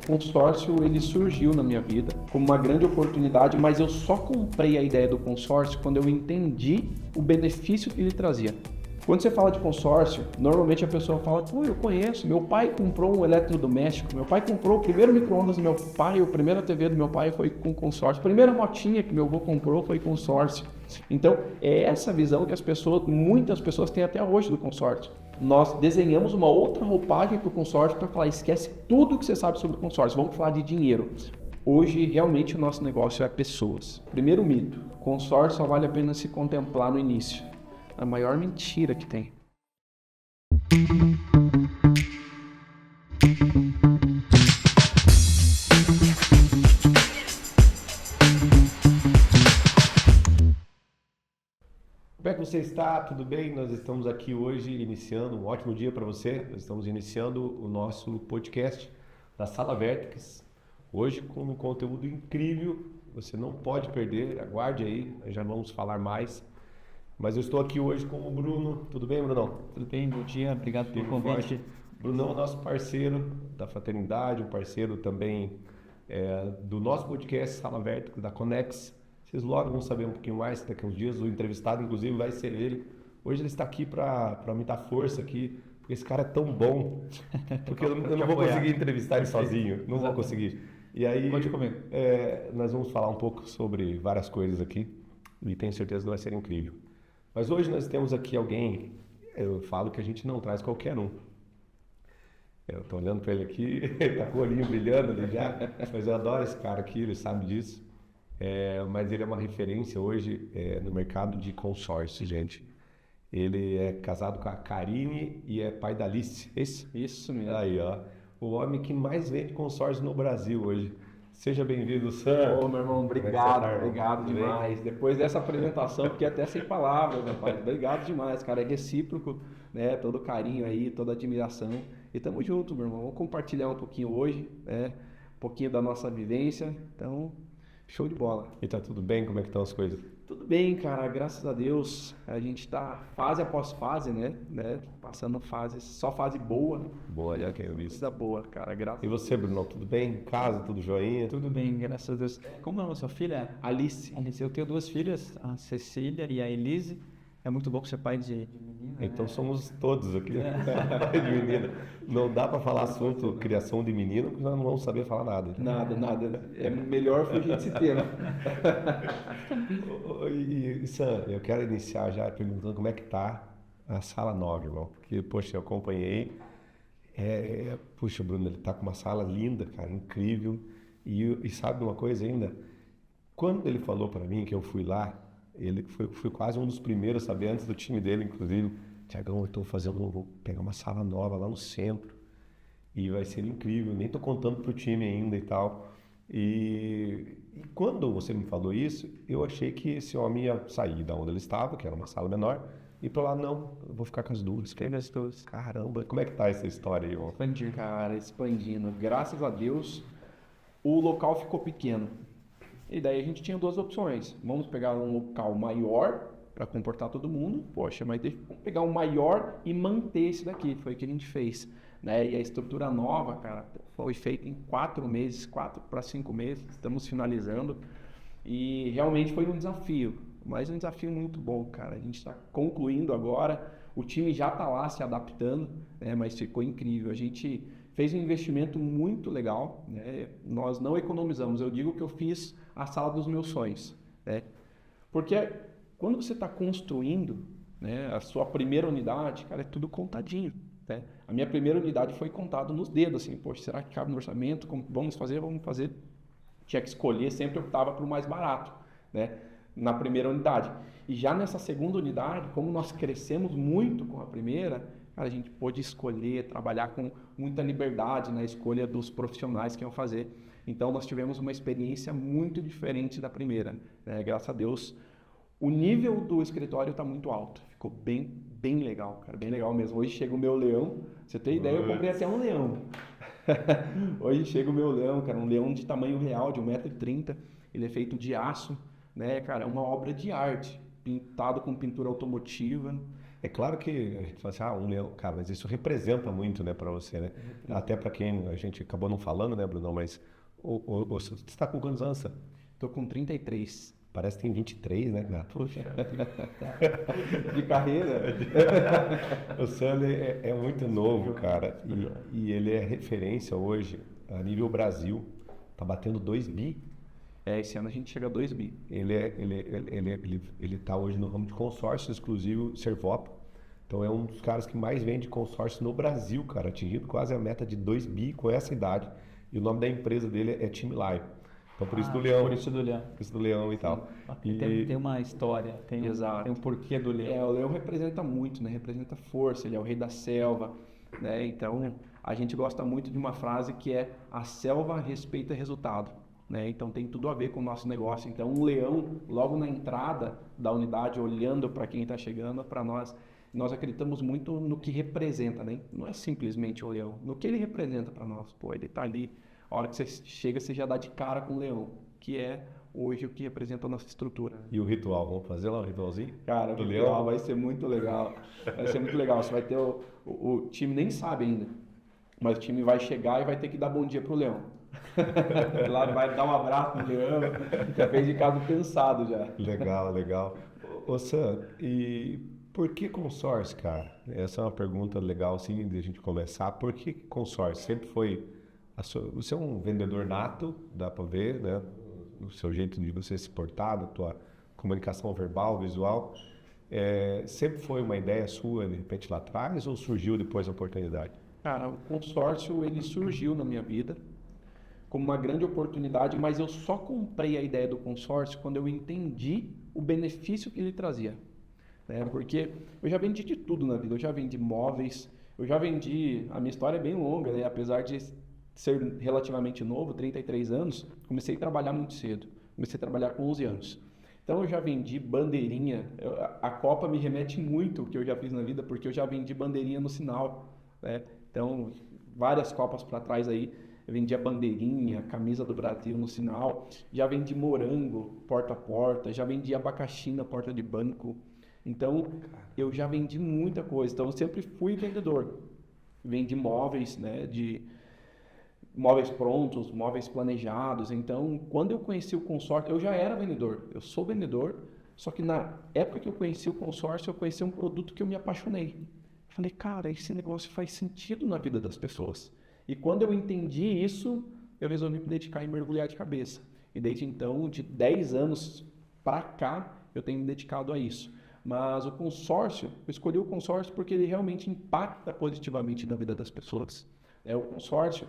consórcio ele surgiu na minha vida como uma grande oportunidade, mas eu só comprei a ideia do consórcio quando eu entendi o benefício que ele trazia. Quando você fala de consórcio, normalmente a pessoa fala, pô, eu conheço, meu pai comprou um eletrodoméstico, meu pai comprou o primeiro micro-ondas do meu pai, a primeira TV do meu pai foi com consórcio, a primeira motinha que meu avô comprou foi consórcio. Então, é essa visão que muitas pessoas têm até hoje do consórcio. Nós desenhamos uma outra roupagem para o consórcio para falar, esquece tudo que você sabe sobre o consórcio, vamos falar de dinheiro. Hoje, realmente, o nosso negócio é pessoas. Primeiro mito, consórcio só vale a pena se contemplar no início. A maior mentira que tem. Como é que você está? Tudo bem? Nós estamos aqui hoje iniciando, um ótimo dia para você. Nós estamos iniciando o nosso podcast da Sala Vertex. Hoje com um conteúdo incrível, você não pode perder, aguarde aí, nós já vamos falar mais. Mas eu estou aqui hoje com o Bruno. Tudo bem, Brunão? Tudo bem, bom dia, obrigado pelo convite. Brunão é nosso parceiro da Fraternidade, um parceiro também do nosso podcast Sala Vertex, da Conex. Vocês logo vão saber um pouquinho mais daqui a uns dias. O entrevistado, inclusive, vai ser ele. Hoje ele está aqui para me dar força aqui, porque esse cara é tão bom, porque eu não vou conseguir entrevistar ele sozinho, não vou conseguir. E aí, Conte comigo. Nós vamos falar um pouco sobre várias coisas aqui e tenho certeza que vai ser incrível. Mas hoje nós temos aqui alguém, eu falo que a gente não traz qualquer um. Eu estou olhando para ele aqui, ele está com o olhinho brilhando ali já, mas eu adoro esse cara aqui, ele sabe disso. Mas ele é uma referência hoje no mercado de consórcio, gente. Ele é casado com a Karine e é pai da Alice. Isso mesmo. Aí, ó, o homem que mais vende consórcio no Brasil hoje. Seja bem-vindo, Sam. Ô, meu irmão, obrigado demais. Depois dessa apresentação, fiquei até sem palavras, rapaz. Obrigado demais, cara. É recíproco, né? Todo carinho aí, toda admiração. E tamo junto, meu irmão. Vamos compartilhar um pouquinho hoje, né? Um pouquinho da nossa vivência. Então, show de bola. E tá tudo bem? Como é que estão as coisas? Tudo bem, cara, graças a Deus. A gente tá fase após fase, né? Passando fase, só fase boa. Boa, olha quem eu vi. Coisa boa, cara, graças E você, Bruno, tudo bem? Em casa, tudo joinha? Tudo bem, graças a Deus. Como é a sua filha? Alice. Alice, eu tenho duas filhas, a Cecília e a Elise. É muito bom ser pai de menina. Então somos todos aqui, pai de menina. Não dá para falar assunto criação de menino, porque nós não vamos saber falar nada. Nada. É melhor fugir desse tema. E Sam, eu quero iniciar já perguntando como é que tá a sala 9, irmão. Porque, poxa, eu acompanhei. Puxa, Bruno, ele tá com uma sala linda, cara, incrível. E sabe uma coisa ainda? Quando ele falou para mim que eu fui lá, ele foi quase um dos primeiros a saber, antes do time dele, inclusive. Tiagão, vou pegar uma sala nova lá no centro. E vai ser incrível, nem tô contando pro time ainda e tal. E quando você me falou isso, eu achei que esse homem ia sair da onde ele estava, que era uma sala menor, e para lá, não, eu vou ficar com as duas. Pega as duas. Caramba, como é que tá essa história aí, irmão? Expandir. Cara, expandindo. Graças a Deus, o local ficou pequeno. E daí a gente tinha duas opções. Vamos pegar um local maior para comportar todo mundo. Poxa, mas vamos pegar um maior e manter esse daqui. Foi o que a gente fez. Né? E a estrutura nova, cara, foi feita em 4 meses, 4 para 5 meses. Estamos finalizando. E realmente foi um desafio. Mas um desafio muito bom, cara. A gente está concluindo agora. O time já está lá se adaptando, né? Mas ficou incrível. A gente fez um investimento muito legal, né? Nós não economizamos. Eu digo que eu fiz a sala dos meus sonhos, né? Porque quando você está construindo, né, a sua primeira unidade, cara, é tudo contadinho, né? A minha primeira unidade foi contado nos dedos, assim, poxa, será que cabe no orçamento? Vamos fazer. Tinha que escolher, sempre optava para o mais barato, né? Na primeira unidade. E já nessa segunda unidade, como nós crescemos muito com a primeira, cara, a gente pôde escolher, trabalhar com muita liberdade na escolha dos profissionais que iam fazer. Então, nós tivemos uma experiência muito diferente da primeira, né? Graças a Deus, o nível do escritório está muito alto. Ficou bem legal, cara, bem legal mesmo. Hoje chega o meu leão, você tem ideia, eu comprei até um leão. Hoje chega o meu leão, cara, um leão de tamanho real, de 1,30 m. Ele é feito de aço, né, cara, é uma obra de arte, pintado com pintura automotiva. É claro que a gente fala assim, um leão, cara, mas isso representa muito, né, para você, né? Até para quem a gente acabou não falando, né, Bruno? Mas você está com quantos anos? Tô com 33 Parece que tem 23, né, cara? Puxa, de carreira. O Sully é muito novo, cara, e ele é referência hoje a nível Brasil. Tá batendo 2 bi. Esse ano a gente chega a 2 bi. Ele tá hoje no ramo de consórcio exclusivo Servop. Então é um dos caras que mais vende consórcio no Brasil, cara, atingindo quase a meta de 2 bi com essa idade. E o nome da empresa dele é Time Live. Então por isso do Leão. Por isso do leão. Por isso do Leão e tal. Tem uma história, Exato. tem um porquê do leão. O leão representa muito, né? Representa força, ele é o rei da selva, né? Então, a gente gosta muito de uma frase que é: a selva respeita resultado, né? Então, tem tudo a ver com o nosso negócio. Então, um leão, logo na entrada da unidade, olhando para quem está chegando, para nós acreditamos muito no que representa, né? Não é simplesmente o leão, no que ele representa para nós. Pô, ele está ali, a hora que você chega, você já dá de cara com o leão, que é hoje o que representa a nossa estrutura. E o ritual, vamos fazer lá um ritualzinho? Cara, o ritual vai ser muito legal. Vai ser muito legal. Você vai ter o time nem sabe ainda, mas o time vai chegar e vai ter que dar bom dia pro leão. Lá vai dar um abraço no leão, já fez de caso pensado já. Legal, legal. Ô Sam, e por que consórcio, cara? Essa é uma pergunta legal, assim, de a gente começar. Por que consórcio? Sempre foi... Você é um vendedor nato, dá para ver, né? O seu jeito de você se portar, da tua comunicação verbal, visual. Sempre foi uma ideia sua, de repente, lá atrás, ou surgiu depois da oportunidade? Cara, o consórcio, ele surgiu na minha vida como uma grande oportunidade, mas eu só comprei a ideia do consórcio quando eu entendi o benefício que ele trazia, né? Porque eu já vendi de tudo na vida. Eu já vendi móveis, eu já vendi... A minha história é bem longa, né? Apesar de ser relativamente novo, 33 anos, comecei a trabalhar muito cedo. Comecei a trabalhar com 11 anos. Então eu já vendi bandeirinha. A Copa me remete muito o que eu já fiz na vida, porque eu já vendi bandeirinha no sinal, né? Então, várias Copas para trás aí, eu vendia bandeirinha, camisa do Brasil no sinal. Já vendi morango porta a porta, já vendi abacaxi na porta de banco. Então, eu já vendi muita coisa. Então, eu sempre fui vendedor. Vendi móveis, né, móveis prontos, móveis planejados. Então, quando eu conheci o consórcio, eu já era vendedor. Eu sou vendedor, só que na época que eu conheci o consórcio, eu conheci um produto que eu me apaixonei. Falei, cara, esse negócio faz sentido na vida das pessoas. E quando eu entendi isso, eu resolvi me dedicar e mergulhar de cabeça. E desde então, de 10 anos para cá, eu tenho me dedicado a isso. Mas o consórcio, eu escolhi o consórcio porque ele realmente impacta positivamente na vida das pessoas. O consórcio,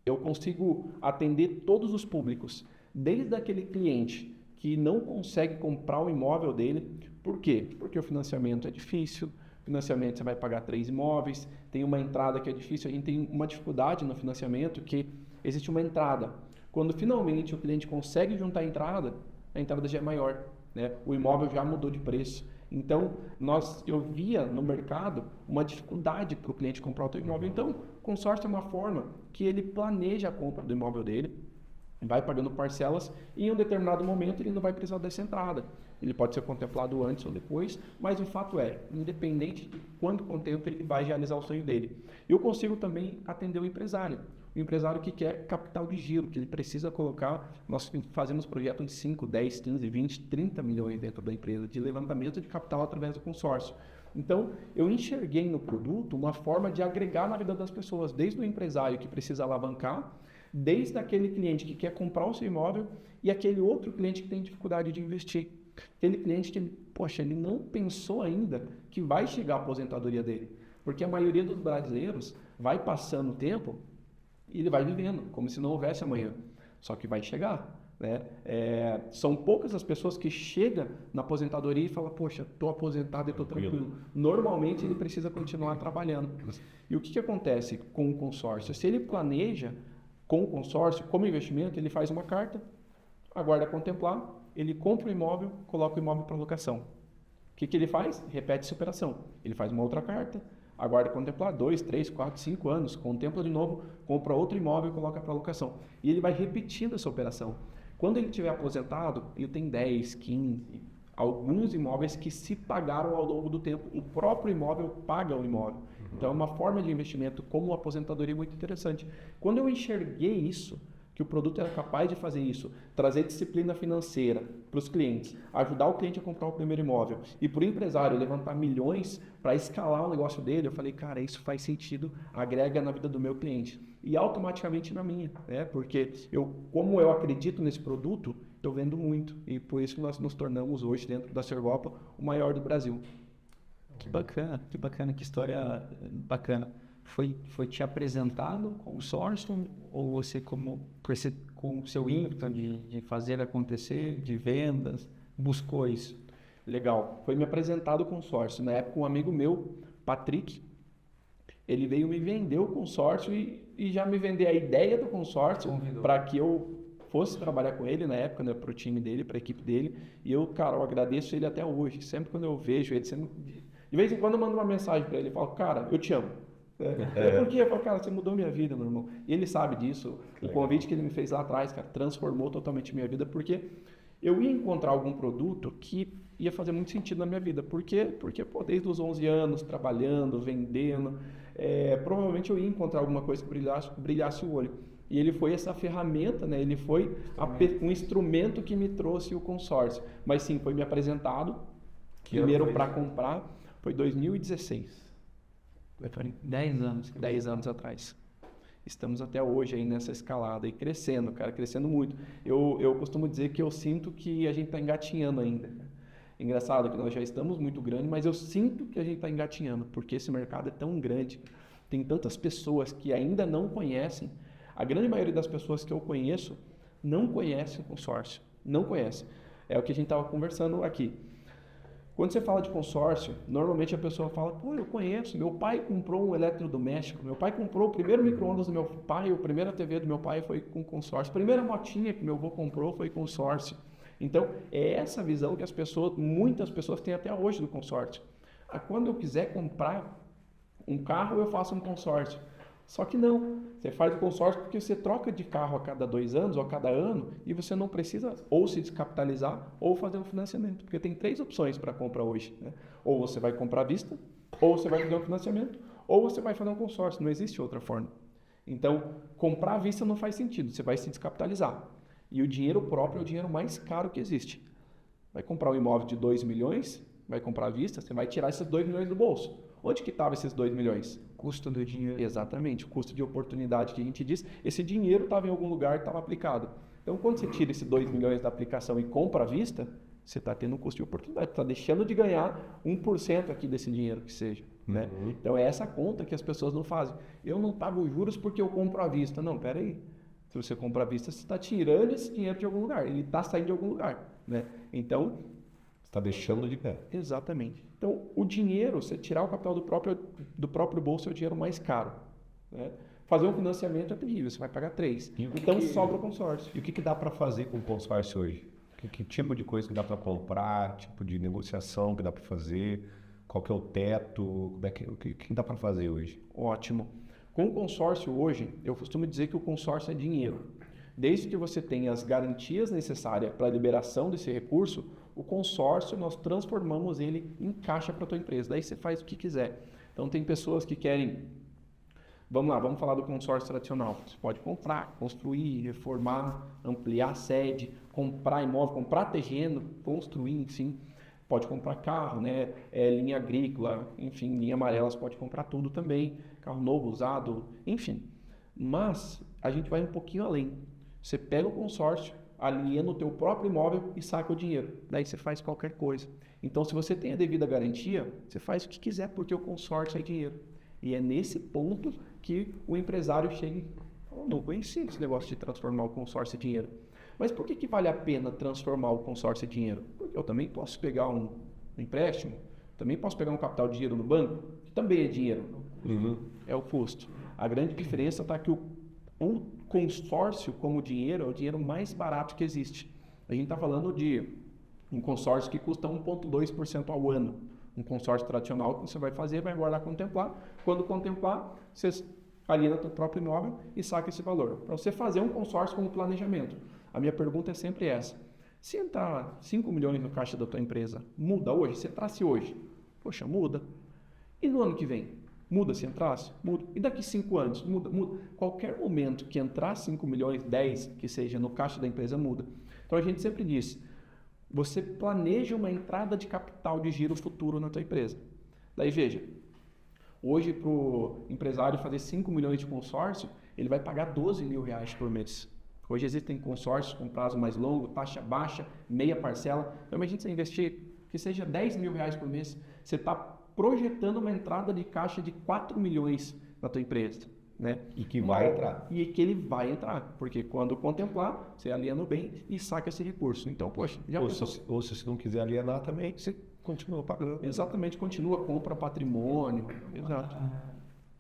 eu consigo atender todos os públicos, desde aquele cliente que não consegue comprar o imóvel dele. Por quê? Porque o financiamento é difícil, financiamento você vai pagar 3 imóveis, tem uma entrada que é difícil, a gente tem uma dificuldade no financiamento que existe uma entrada. Quando finalmente o cliente consegue juntar a entrada já é maior, né? O imóvel já mudou de preço. Então, eu via no mercado uma dificuldade para o cliente comprar o seu imóvel. Então, o consórcio é uma forma que ele planeja a compra do imóvel dele, vai pagando parcelas e em um determinado momento ele não vai precisar dessa entrada. Ele pode ser contemplado antes ou depois, mas o fato é, independente de quanto tempo ele vai realizar o sonho dele. Eu consigo também atender o empresário que quer capital de giro, que ele precisa colocar. Nós fazemos projetos de 5, 10, 15, 20, 30 milhões dentro da empresa, de levantamento de capital através do consórcio. Então, eu enxerguei no produto uma forma de agregar na vida das pessoas, desde o empresário que precisa alavancar, desde aquele cliente que quer comprar o seu imóvel e aquele outro cliente que tem dificuldade de investir. Aquele cliente que, ele não pensou ainda que vai chegar a aposentadoria dele. Porque a maioria dos brasileiros vai passando o tempo e ele vai vivendo, como se não houvesse amanhã. Só que vai chegar, né? São poucas as pessoas que chegam na aposentadoria e falam, estou aposentado e estou tranquilo. Normalmente ele precisa continuar trabalhando. E o que acontece com o consórcio? Se ele planeja com o consórcio, como investimento, ele faz uma carta, aguarda contemplar, ele compra o imóvel, coloca o imóvel para locação. O que ele faz? Repete essa operação. Ele faz uma outra carta, aguarda contemplar 2, 3, 4, 5 anos, contempla de novo, compra outro imóvel e coloca para locação. E ele vai repetindo essa operação. Quando ele estiver aposentado, ele tem 10, 15, alguns imóveis que se pagaram ao longo do tempo. O próprio imóvel paga o imóvel. Então é uma forma de investimento como aposentadoria muito interessante. Quando eu enxerguei isso, que o produto era capaz de fazer isso, trazer disciplina financeira para os clientes, ajudar o cliente a comprar o primeiro imóvel e para o empresário levantar milhões para escalar o negócio dele, eu falei, cara, isso faz sentido, agrega na vida do meu cliente e automaticamente na minha, né? Porque como eu acredito nesse produto, eu vendo muito e por isso que nós nos tornamos hoje dentro da Servopa o maior do Brasil. Que bacana, que história bacana. Foi te apresentado com o consórcio ou você com o seu ímpeto de fazer acontecer, de vendas, buscou isso? Legal. Foi me apresentado o consórcio. Na época, um amigo meu, Patrick, ele veio me vender o consórcio e já me vender a ideia do consórcio para que eu fosse trabalhar com ele na época, né, para o time dele, para a equipe dele. E eu agradeço ele até hoje. Sempre quando eu vejo ele, de vez em quando eu mando uma mensagem para ele e falo, cara, eu te amo. Porque eu falo, cara, você mudou minha vida, meu irmão. E ele sabe disso. O convite que ele me fez lá atrás, cara, transformou totalmente minha vida, porque eu ia encontrar algum produto que ia fazer muito sentido na minha vida. Por quê? Porque, desde os 11 anos, trabalhando, vendendo, provavelmente eu ia encontrar alguma coisa que brilhasse o olho. E ele foi essa ferramenta, né? Ele foi um instrumento que me trouxe o consórcio. Mas sim, foi me apresentado, primeiro para comprar, foi 2016. 10 anos. 10 anos atrás. Estamos até hoje aí nessa escalada e crescendo, cara, crescendo muito. Eu costumo dizer que eu sinto que a gente está engatinhando ainda. Engraçado que nós já estamos muito grandes, mas eu sinto que a gente está engatinhando, porque esse mercado é tão grande, tem tantas pessoas que ainda não conhecem. A grande maioria das pessoas que eu conheço não conhece o consórcio, não conhece. É o que a gente estava conversando aqui. Quando você fala de consórcio, normalmente a pessoa fala, eu conheço, meu pai comprou um eletrodoméstico, meu pai comprou o primeiro micro-ondas do meu pai, a primeira TV do meu pai foi com consórcio, a primeira motinha que meu avô comprou foi consórcio. Então, é essa visão que muitas pessoas têm até hoje do consórcio. Quando eu quiser comprar um carro, eu faço um consórcio. Só que não, você faz o consórcio porque você troca de carro a cada 2 anos ou a cada ano e você não precisa ou se descapitalizar ou fazer um financiamento, porque tem 3 opções para compra hoje, né? Ou você vai comprar à vista, ou você vai fazer um financiamento, ou você vai fazer um consórcio, não existe outra forma. Então, comprar à vista não faz sentido, você vai se descapitalizar. E o dinheiro próprio é o dinheiro mais caro que existe. Vai comprar um imóvel de 2 milhões, vai comprar à vista, você vai tirar esses 2 milhões do bolso. Onde que estavam esses 2 milhões? Custo do dinheiro. Exatamente, o custo de oportunidade que a gente diz. Esse dinheiro estava em algum lugar, estava aplicado. Então, quando você tira esses 2 milhões da aplicação e compra à vista, você está tendo um custo de oportunidade, está deixando de ganhar 1% aqui desse dinheiro que seja. Né? Então, é essa conta que as pessoas não fazem. Eu não pago juros porque eu compro à vista. Não, peraí. Se você compra à vista, você está tirando esse dinheiro de algum lugar. Ele está saindo de algum lugar. Né? Então, está deixando de ganhar. Exatamente. Então, o dinheiro, você tirar o capital do próprio bolso é o dinheiro mais caro. Né? Fazer um financiamento é terrível, você vai pagar 3. Então, sobra o consórcio. E o que dá para fazer com o consórcio hoje? Que tipo de coisa que dá para comprar, tipo de negociação que dá para fazer, qual que é o teto, o que dá para fazer hoje? Ótimo. Com o consórcio hoje, eu costumo dizer que o consórcio é dinheiro. Desde que você tenha as garantias necessárias para a liberação desse recurso, o consórcio nós transformamos ele em caixa para a tua empresa. Daí você faz o que quiser. Então tem pessoas que querem, vamos lá, vamos falar do consórcio tradicional. Você pode comprar, construir, reformar, ampliar a sede, comprar imóvel, comprar terreno, construir, enfim. Pode comprar carro, né? Linha agrícola, enfim, linha amarela, você pode comprar tudo também. Carro novo, usado, enfim. Mas a gente vai um pouquinho além. Você pega o consórcio, alinha no teu próprio imóvel e saca o dinheiro. Daí você faz qualquer coisa. Então, se você tem a devida garantia, você faz o que quiser porque o consórcio é dinheiro. E é nesse ponto que o empresário chega e fala, não conheci esse negócio de transformar o consórcio em dinheiro. Mas por que vale a pena transformar o consórcio em dinheiro? Porque eu também posso pegar um empréstimo, também posso pegar um capital de dinheiro no banco, que também é dinheiro. É o custo. A grande diferença está que o consórcio como dinheiro é o dinheiro mais barato que existe. A gente está falando de um consórcio que custa 1,2% ao ano. Um consórcio tradicional que você vai fazer, vai guardar contemplar. Quando contemplar, você alina o próprio imóvel e saca esse valor. Para você fazer um consórcio como planejamento, a minha pergunta é sempre essa. Se entrar 5 milhões no caixa da tua empresa, muda hoje? Se entrasse hoje, poxa, muda. E no ano que vem? Muda se entrasse? Muda. E daqui 5 anos? Muda, muda. Qualquer momento que entrar 5 milhões, 10 que seja no caixa da empresa, muda. Então a gente sempre diz, você planeja uma entrada de capital de giro futuro na tua empresa. Daí veja, hoje para o empresário fazer 5 milhões de consórcio, ele vai pagar 12 mil reais por mês. Hoje existem consórcios com prazo mais longo, taxa baixa, meia parcela. Então imagine você investir que seja 10 mil reais por mês, você está projetando uma entrada de caixa de 4 milhões na tua empresa. Né? E que vai entrar. E que ele vai entrar, porque quando contemplar, você aliena o bem e saca esse recurso. Então, poxa, já Ou pensou? se você não quiser alienar também, você continua pagando. Exatamente, continua, compra patrimônio. Exato.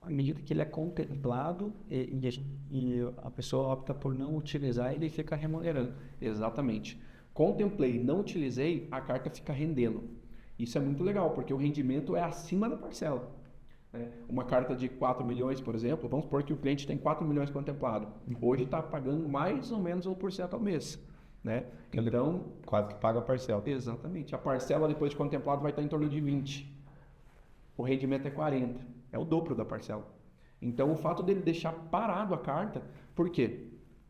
À medida que ele é contemplado e a pessoa opta por não utilizar, ele fica remunerando. Exatamente. Contemplei, não utilizei, a carta fica rendendo. Isso é muito legal, porque o rendimento é acima da parcela. Uma carta de 4 milhões, por exemplo, vamos supor que o cliente tem 4 milhões contemplado. Hoje está pagando mais ou menos 1% ao mês. Né? Então, quase que paga a parcela. Exatamente. A parcela depois de contemplado vai estar em torno de 20. O rendimento é 40. É o dobro da parcela. Então, o fato dele deixar parado a carta, por quê?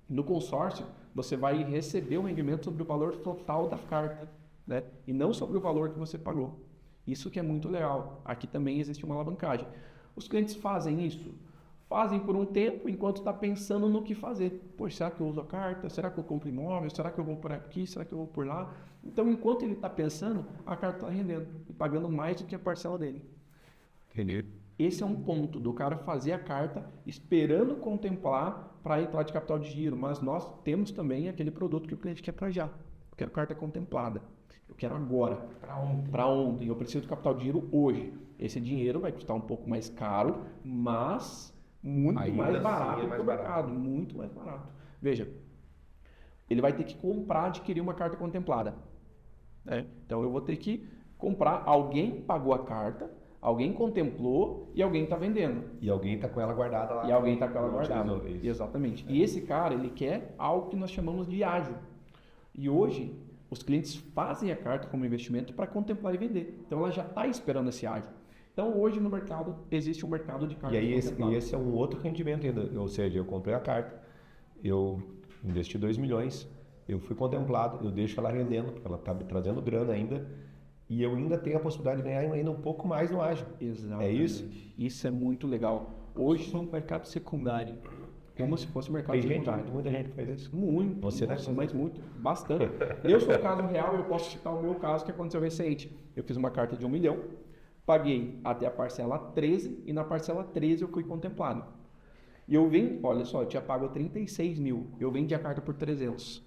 No consórcio, você vai receber o rendimento sobre o valor total da carta, né? E não sobre o valor que você pagou. Isso que é muito legal. Aqui também existe uma alavancagem. Os clientes fazem isso? Fazem por um tempo, enquanto está pensando no que fazer. Poxa, será que eu uso a carta? Será que eu compro imóvel? Será que eu vou por aqui? Será que eu vou por lá? Então, enquanto ele está pensando, a carta está rendendo e pagando mais do que a parcela dele. Entendi. Esse é um ponto do cara fazer a carta esperando contemplar para entrar de capital de giro. Mas nós temos também aquele produto que o cliente quer para já. Eu quero carta contemplada. Eu quero agora. Para ontem. Eu preciso de capital de giro hoje. Esse dinheiro vai custar um pouco mais caro, mas muito Ainda mais assim barato é mais do mercado. Muito mais barato. Veja, ele vai ter que comprar, adquirir uma carta contemplada. Então eu vou ter que comprar. Alguém pagou a carta, alguém contemplou e alguém está vendendo. E alguém está com ela guardada lá. E alguém está com ela guardada. Isso. Exatamente. E esse cara, ele quer algo que nós chamamos de ágil. E hoje, os clientes fazem a carta como investimento para contemplar e vender. Então, ela já está esperando esse ágil. Então, hoje no mercado, existe um mercado de carta E aí contemplada. esse é um outro rendimento ainda. Ou seja, eu comprei a carta, eu investi 2 milhões, eu fui contemplado, eu deixo ela rendendo, porque ela está me trazendo grana ainda, e eu ainda tenho a possibilidade de ganhar ainda um pouco mais no ágil. Exatamente. É isso? Isso é muito legal. Hoje, É um mercado secundário. como se fosse um mercado Tem gente, secundário. muita gente faz isso. Muito. Você, né? Nossa, mas muito. Bastante. Eu sou o caso real, eu posso citar o meu caso que aconteceu recente. Eu fiz uma carta de 1 milhão, paguei até a parcela 13 e na parcela 13 eu fui contemplado. E eu vim, olha só, eu tinha pago 36 mil, eu vendi a carta por 300.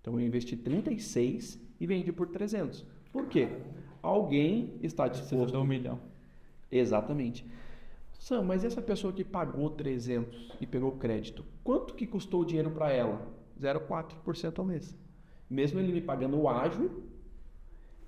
Então eu investi 36 e vendi por 300. Por quê? Alguém está disposto... $1 milhão. Exatamente. Sam, mas essa pessoa que pagou 300 e pegou crédito, quanto que custou o dinheiro para ela? 0,4% ao mês. Mesmo ele me pagando o ágio,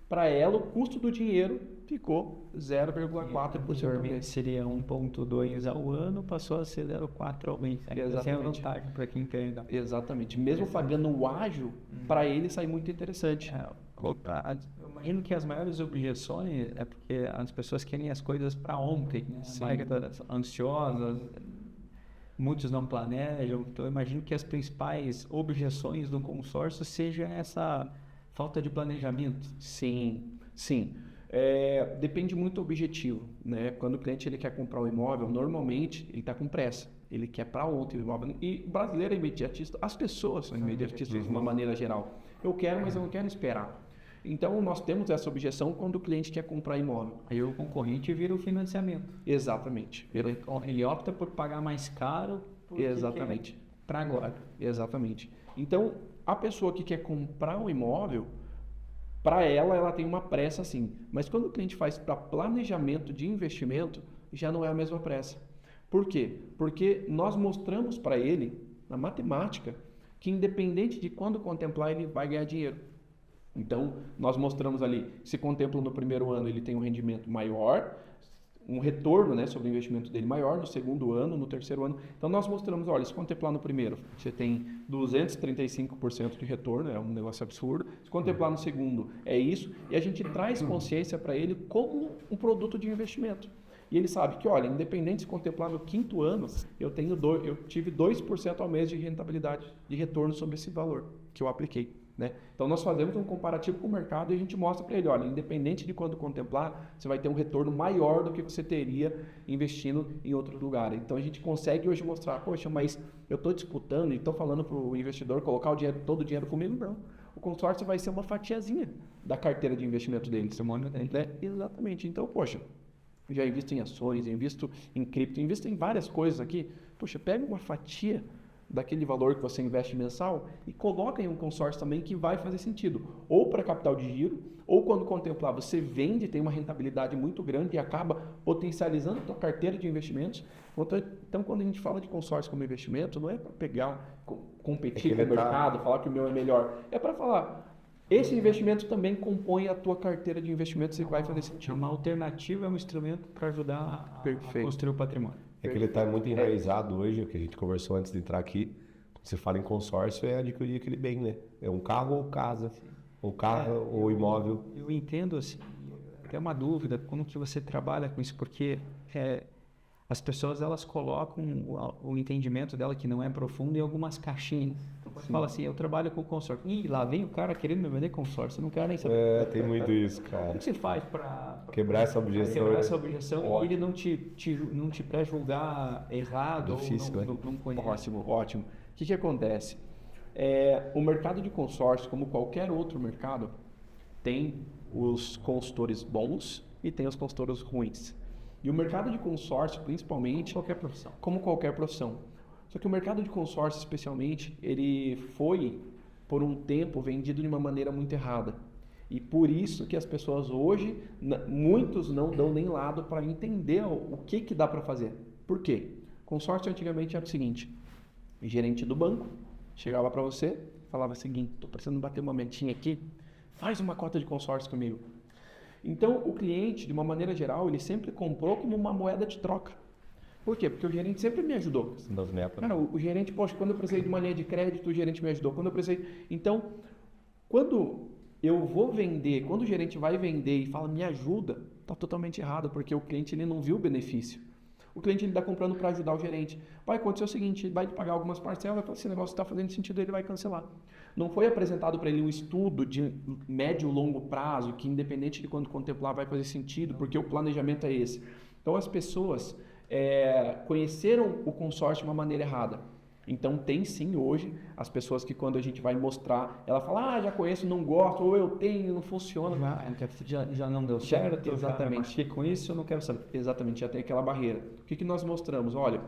para ela o custo do dinheiro ficou 0,4% ao mês. Seria 1,2 ao ano, passou a ser 0,4 ao mês. Essa é a Exatamente. vantagem para quem quer ainda. Exatamente. Mesmo pagando o ágio, para ele sai muito interessante. Eu imagino que as maiores objeções é porque as pessoas querem as coisas para ontem, né? Mais ansiosas, muitos não planejam. Então, eu imagino que as principais objeções do consórcio seja essa falta de planejamento. Sim, sim. Depende muito do objetivo, né? Quando o cliente ele quer comprar um imóvel, normalmente ele está com pressa. Ele quer para ontem o imóvel. E o brasileiro é imediatista. As pessoas são imediatistas de uma maneira geral. Eu quero, mas eu não quero esperar. Então, nós temos essa objeção quando o cliente quer comprar imóvel. Aí o concorrente vira o financiamento. Exatamente. Ele opta por pagar mais caro. Exatamente. Para agora. Exatamente. Então, a pessoa que quer comprar um imóvel, para ela tem uma pressa sim. Mas quando o cliente faz para planejamento de investimento, já não é a mesma pressa. Por quê? Porque nós mostramos para ele, na matemática, que independente de quando contemplar, ele vai ganhar dinheiro. Então, nós mostramos ali, se contempla no primeiro ano, ele tem um rendimento maior, um retorno, né, sobre o investimento dele maior, no segundo ano, no terceiro ano. Então, nós mostramos, olha, se contemplar no primeiro, você tem 235% de retorno, é um negócio absurdo. Se contemplar no segundo, é isso. E a gente traz consciência para ele como um produto de investimento. E ele sabe que, olha, independente de contemplar no 5º ano, eu tive 2% ao mês de rentabilidade, de retorno sobre esse valor que eu apliquei. Né? Então, nós fazemos um comparativo com o mercado e a gente mostra para ele, olha, independente de quando contemplar, você vai ter um retorno maior do que você teria investindo em outros lugares. Então, a gente consegue hoje mostrar, poxa, mas eu estou disputando e estou falando para o investidor colocar todo o dinheiro comigo, não. O consórcio vai ser uma fatiazinha da carteira de investimento dele. Né? Exatamente. Então, poxa, já invisto em ações, invisto em cripto, invisto em várias coisas aqui. Poxa, pega uma fatia daquele valor que você investe mensal e coloca em um consórcio também que vai fazer sentido. Ou para capital de giro, ou quando contemplar, você vende, tem uma rentabilidade muito grande e acaba potencializando a sua carteira de investimentos. Então, quando a gente fala de consórcio como investimento, não é para pegar, competir com o mercado, falar que o meu é melhor. É para falar, esse investimento também compõe a tua carteira de investimentos e vai fazer sentido. É uma alternativa, é um instrumento para ajudar a construir o patrimônio. É que ele está muito enraizado hoje, o que a gente conversou antes de entrar aqui. Quando você fala em consórcio, é adquirir aquele bem, né? É um carro ou casa, ou carro ou imóvel. Eu entendo, assim, até uma dúvida, como que você trabalha com isso, porque as pessoas, elas colocam o entendimento dela, que não é profundo, em algumas caixinhas. Então, você fala assim, eu trabalho com consórcio. Ih, lá vem o cara querendo me vender consórcio, eu não quero nem saber. É, tem muito isso, cara. O que você faz para quebrar essa objeção? Quebrar essa objeção e ele não te pré-julgar errado. Difícil, ou não conhece. Ótimo. O que acontece? O mercado de consórcio, como qualquer outro mercado, tem os consultores bons e tem os consultores ruins. E o mercado de consórcio, principalmente, como qualquer profissão. Só que o mercado de consórcio, especialmente, ele foi, por um tempo, vendido de uma maneira muito errada. E por isso que as pessoas hoje, muitos não dão nem lado para entender o que dá para fazer. Por quê? Consórcio antigamente era o seguinte, o gerente do banco chegava para você, falava o seguinte, estou precisando bater uma metinha aqui, faz uma cota de consórcio comigo. Então, o cliente, de uma maneira geral, ele sempre comprou como uma moeda de troca. Por quê? Porque o gerente sempre me ajudou. Cara, o gerente, poxa, quando eu precisei de uma linha de crédito, o gerente me ajudou. Quando eu precisei... Então, quando eu vou vender, quando o gerente vai vender e fala, me ajuda, está totalmente errado, porque o cliente ele não viu o benefício. O cliente está comprando para ajudar o gerente. Vai acontecer o seguinte, ele vai pagar algumas parcelas, vai falar, esse negócio está fazendo sentido, ele vai cancelar. Não foi apresentado para ele um estudo de médio e longo prazo, que independente de quando contemplar vai fazer sentido, porque o planejamento é esse. Então as pessoas conheceram o consórcio de uma maneira errada. Então tem sim hoje as pessoas que quando a gente vai mostrar, ela fala, já conheço, não gosto, ou eu tenho, não funciona. Já não deu certo, exatamente. Fiquei com isso, eu não quero saber. Exatamente, já tem aquela barreira. O que nós mostramos? Olha,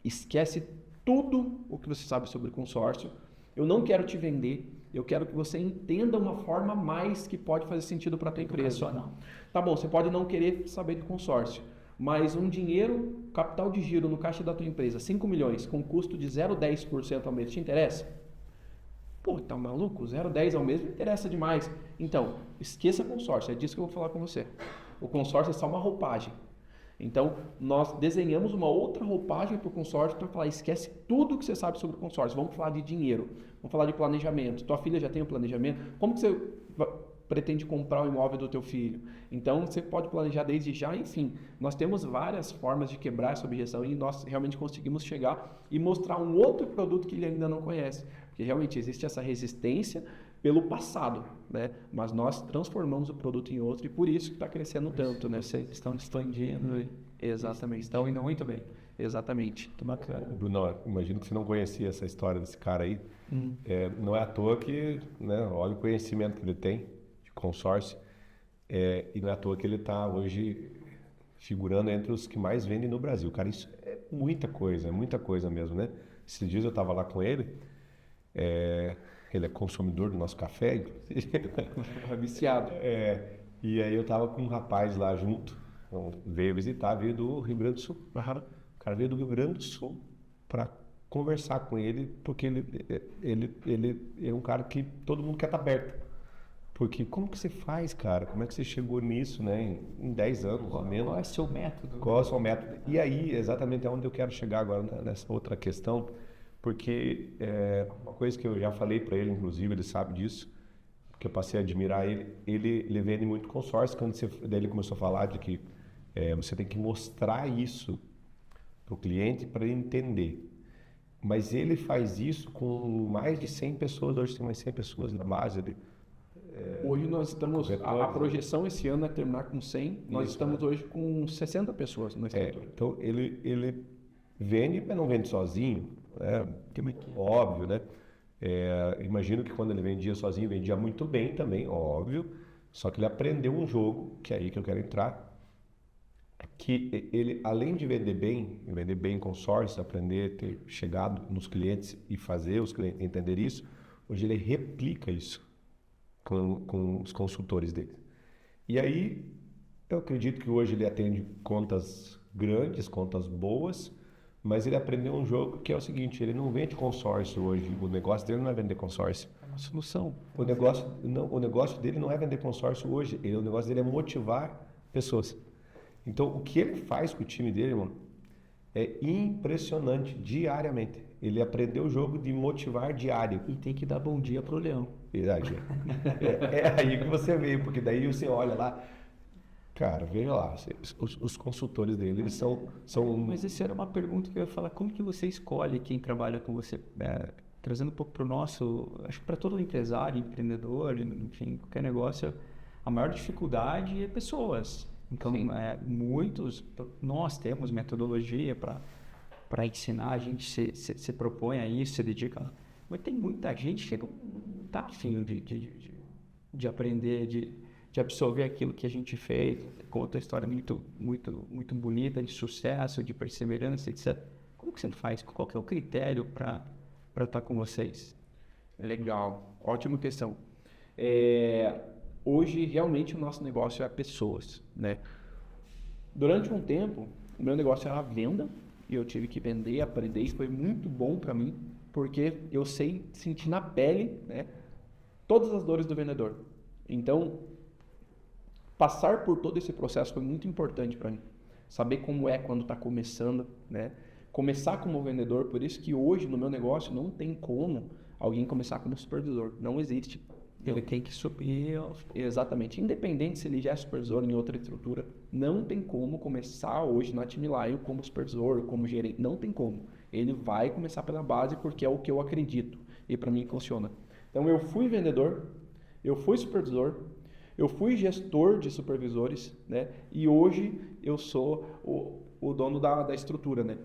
esquece tudo o que você sabe sobre consórcio. Eu não quero te vender, eu quero que você entenda uma forma a mais que pode fazer sentido para a tua empresa. Tá bom, você pode não querer saber de consórcio, mas um dinheiro, capital de giro no caixa da tua empresa, 5 milhões, com custo de 0,10% ao mês, te interessa? Pô, tá maluco? 0,10 ao mês me interessa demais. Então, esqueça consórcio, é disso que eu vou falar com você. O consórcio é só uma roupagem. Então, nós desenhamos uma outra roupagem para o consórcio para falar, esquece tudo que você sabe sobre o consórcio. Vamos falar de dinheiro, vamos falar de planejamento. Tua filha já tem um planejamento? Como que você pretende comprar o imóvel do teu filho? Então, você pode planejar desde já, enfim. Nós temos várias formas de quebrar essa objeção e nós realmente conseguimos chegar e mostrar um outro produto que ele ainda não conhece. Porque realmente existe essa resistência pelo passado, né? Mas nós transformamos o produto em outro e por isso que está crescendo tanto, né? Vocês estão expandindo. Exatamente. Estão indo muito bem. Exatamente. Muito bacana. Bruno, imagino que você não conhecia essa história desse cara aí. Não é à toa que, né, olha o conhecimento que ele tem de consórcio. E não é à toa que ele está hoje figurando entre os que mais vendem no Brasil. Cara, isso é muita coisa mesmo, né? Esses dias eu estava lá com ele. Ele é consumidor do nosso café, inclusive. Viciado. E aí eu tava com um rapaz lá junto, veio visitar, veio do Rio Grande do Sul. O cara veio do Rio Grande do Sul para conversar com ele, porque ele é um cara que todo mundo quer estar perto. Porque como que você faz, cara? Como é que você chegou nisso, né? Em 10 anos, ao menos. Qual é o seu método? Qual é o seu método? E aí, exatamente onde eu quero chegar agora nessa outra questão, Porque uma coisa que eu já falei para ele, inclusive, ele sabe disso, porque eu passei a admirar ele, ele vende muito consórcio, daí ele começou a falar de que você tem que mostrar isso para o cliente para ele entender. Mas ele faz isso com mais de 100 pessoas, hoje tem mais 100 pessoas na base dele. Hoje nós estamos, a projeção esse ano é terminar com 100, nós Isso, estamos hoje com 60 pessoas no escritório. Então ele vende, mas não vende sozinho, né? Óbvio, né? Imagino que quando ele vendia sozinho, vendia muito bem também, óbvio. Só que ele aprendeu um jogo, que é aí que eu quero entrar, que ele, além de vender bem consórcio, aprender, ter chegado nos clientes e fazer os clientes entender isso, hoje ele replica isso com os consultores dele. E aí, eu acredito que hoje ele atende contas grandes, contas boas, mas ele aprendeu um jogo que é o seguinte, ele não vende consórcio hoje, o negócio dele não é vender consórcio. É uma solução. O negócio dele não é vender consórcio hoje, o negócio dele é motivar pessoas. Então, o que ele faz com o time dele, irmão, é impressionante, diariamente. Ele aprendeu o jogo de motivar diário. E tem que dar bom dia pro leão. Verdade. É aí que você veio, porque daí você olha lá, cara, veja lá, os consultores dele, eles são... Mas essa era uma pergunta que eu ia falar, como que você escolhe quem trabalha com você? Trazendo um pouco para o nosso, acho que para todo empresário, empreendedor, enfim, qualquer negócio, a maior dificuldade é pessoas. Então, nós temos metodologia para ensinar, a gente se propõe a isso, se dedica. Mas tem muita gente que não está afim de aprender, de absorver aquilo que a gente fez. Conta uma história muito, muito, muito bonita de sucesso, de perseverança, etc. Como que você faz? Qual que é o critério para estar com vocês? Legal, ótima questão. Hoje, realmente, o nosso negócio é pessoas, né? Durante um tempo, o meu negócio era a venda, e eu tive que vender, aprender, isso foi muito bom para mim, porque eu sei sentir na pele, né, todas as dores do vendedor. Então, passar por todo esse processo foi muito importante para mim. Saber como é quando está começando, né? Começar como vendedor, por isso que hoje no meu negócio não tem como alguém começar como supervisor, não existe. Ele tem que subir. Exatamente. Independente se ele já é supervisor em outra estrutura, não tem como começar hoje na Time Lion como supervisor, como gerente. Não tem como. Ele vai começar pela base porque é o que eu acredito. E para mim funciona. Então eu fui vendedor, eu fui supervisor, eu fui gestor de supervisores, né? E hoje eu sou o dono da estrutura, né?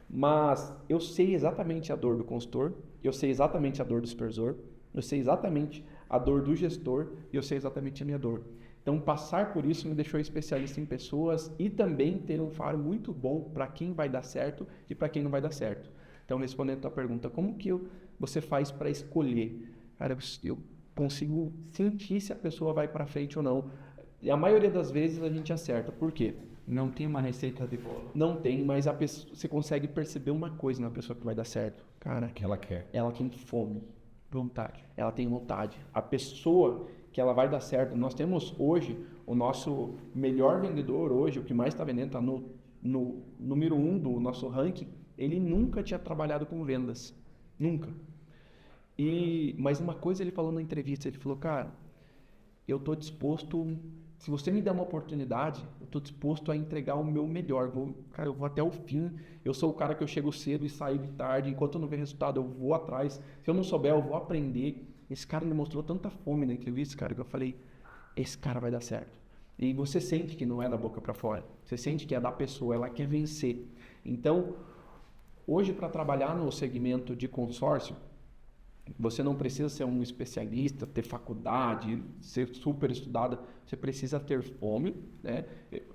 Mas eu sei exatamente a dor do consultor, eu sei exatamente a dor do supervisor, eu sei exatamente a dor do gestor e eu sei exatamente a minha dor. Então, passar por isso me deixou especialista em pessoas e também ter um faro muito bom para quem vai dar certo e para quem não vai dar certo. Então, respondendo a tua pergunta, como que você faz para escolher? Cara, eu consigo sentir se a pessoa vai para frente ou não. E a maioria das vezes a gente acerta. Por quê? Não tem uma receita de bolo. Não tem, mas você consegue perceber uma coisa na pessoa que vai dar certo. Cara, que ela quer. Ela tem fome. Vontade. Ela tem vontade. A pessoa que ela vai dar certo. Nós temos hoje o nosso melhor vendedor hoje, o que mais está vendendo, está no número 1 do nosso ranking. Ele nunca tinha trabalhado com vendas. Nunca. Mas uma coisa ele falou na entrevista, ele falou, cara, eu estou disposto, se você me der uma oportunidade, eu estou disposto a entregar o meu melhor. Cara, eu vou até o fim. Eu sou o cara que eu chego cedo e saio de tarde. Enquanto eu não ver resultado, eu vou atrás. Se eu não souber, eu vou aprender. Esse cara me mostrou tanta fome na entrevista, cara, que eu falei, esse cara vai dar certo. E você sente que não é da boca para fora. Você sente que é da pessoa, ela quer vencer. Então, hoje, para trabalhar no segmento de consórcio, você não precisa ser um especialista, ter faculdade, ser super estudado. Você precisa ter fome, né?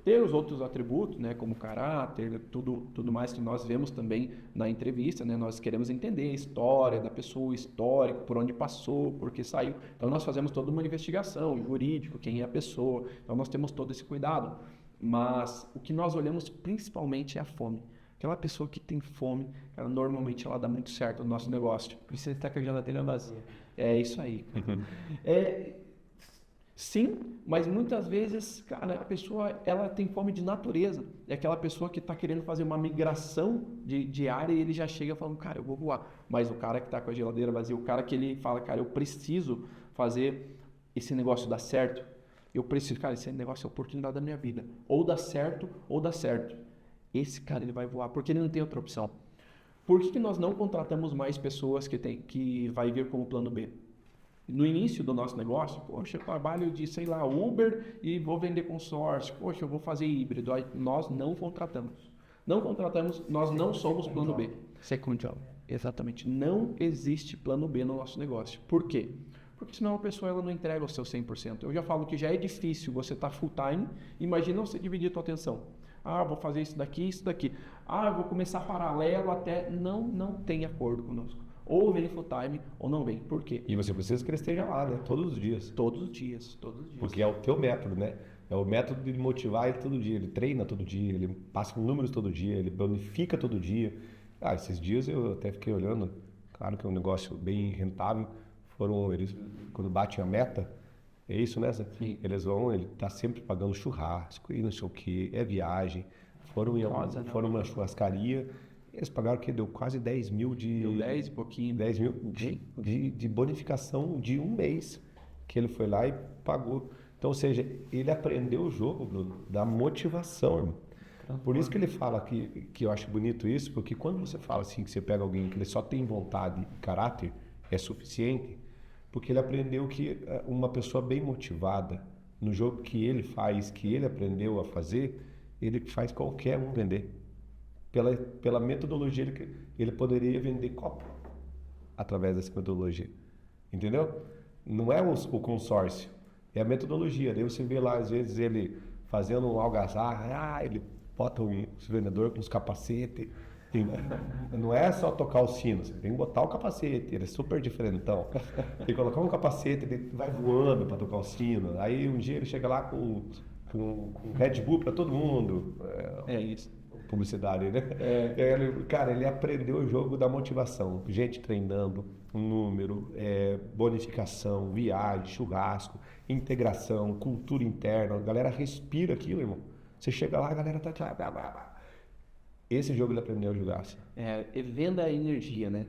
Ter os outros atributos, né? Como caráter, tudo mais que nós vemos também na entrevista, né? Nós queremos entender a história da pessoa, o histórico, por onde passou, por que saiu. Então nós fazemos toda uma investigação, jurídico, quem é a pessoa. Então nós temos todo esse cuidado. Mas o que nós olhamos principalmente é a fome. Aquela pessoa que tem fome, normalmente ela dá muito certo no nosso negócio. Precisa estar com a geladeira vazia. É isso aí. Sim, mas muitas vezes, cara, a pessoa ela tem fome de natureza. É aquela pessoa que está querendo fazer uma migração de área e ele já chega falando, cara, eu vou voar. Mas o cara que está com a geladeira vazia, o cara que ele fala, cara, eu preciso fazer esse negócio dar certo. Eu preciso, cara, esse negócio é a oportunidade da minha vida. Ou dá certo, ou dá certo. Esse cara, ele vai voar, porque ele não tem outra opção. Por que nós não contratamos mais pessoas que vai vir como plano B? No início do nosso negócio, poxa, eu trabalho de, sei lá, Uber e vou vender consórcio. Poxa, eu vou fazer híbrido. Aí nós não contratamos. Não contratamos, nós não somos plano B. Second job. Exatamente. Não existe plano B no nosso negócio. Por quê? Porque senão a pessoa ela não entrega o seu 100%. Eu já falo que já é difícil você estar full time. Imagina você dividir a tua atenção. Ah, vou fazer isso daqui. Ah, eu vou começar paralelo até... Não tem acordo conosco. Ou vem full time ou não vem. Por quê? E você precisa que ele esteja lá, né? Todos os dias. Todos os dias. Porque é o teu método, né? É o método de motivar ele todo dia. Ele treina todo dia, ele passa números todo dia, ele bonifica todo dia. Ah, esses dias eu até fiquei olhando. Claro que é um negócio bem rentável. Eles, quando batem a meta, é isso, né? Sim. Ele tá sempre pagando churrasco e não sei o que, é viagem. Foram numa churrascaria. Eles pagaram que deu quase 10 mil de... Deu 10 e pouquinho. 10 mil de bonificação de um mês. Que ele foi lá e pagou. Então, ou seja, ele aprendeu o jogo, Bruno, da motivação, irmão. Por isso que ele fala que eu acho bonito isso, porque quando você fala assim, que você pega alguém que ele só tem vontade e caráter, é suficiente, porque ele aprendeu que uma pessoa bem motivada, no jogo que ele faz, que ele aprendeu a fazer, ele faz qualquer um vender. Pela metodologia, ele poderia vender copo através dessa metodologia. Entendeu? Não é o consórcio, é a metodologia. Daí você vê lá, às vezes, ele fazendo um algazarra, ele bota os vendedores com os capacetes. Não é só tocar o sino, você tem que botar o capacete, ele é super diferentão. Tem que colocar um capacete, ele vai voando para tocar o sino. Aí um dia ele chega lá com Red Bull para todo mundo. É isso. Publicidade, né? Cara, ele aprendeu o jogo da motivação. Gente treinando, número, bonificação, viagem, churrasco, integração, cultura interna. A galera respira aquilo, irmão. Você chega lá, a galera tá... Esse jogo ele aprendeu a jogar. Assim. Venda a energia, né?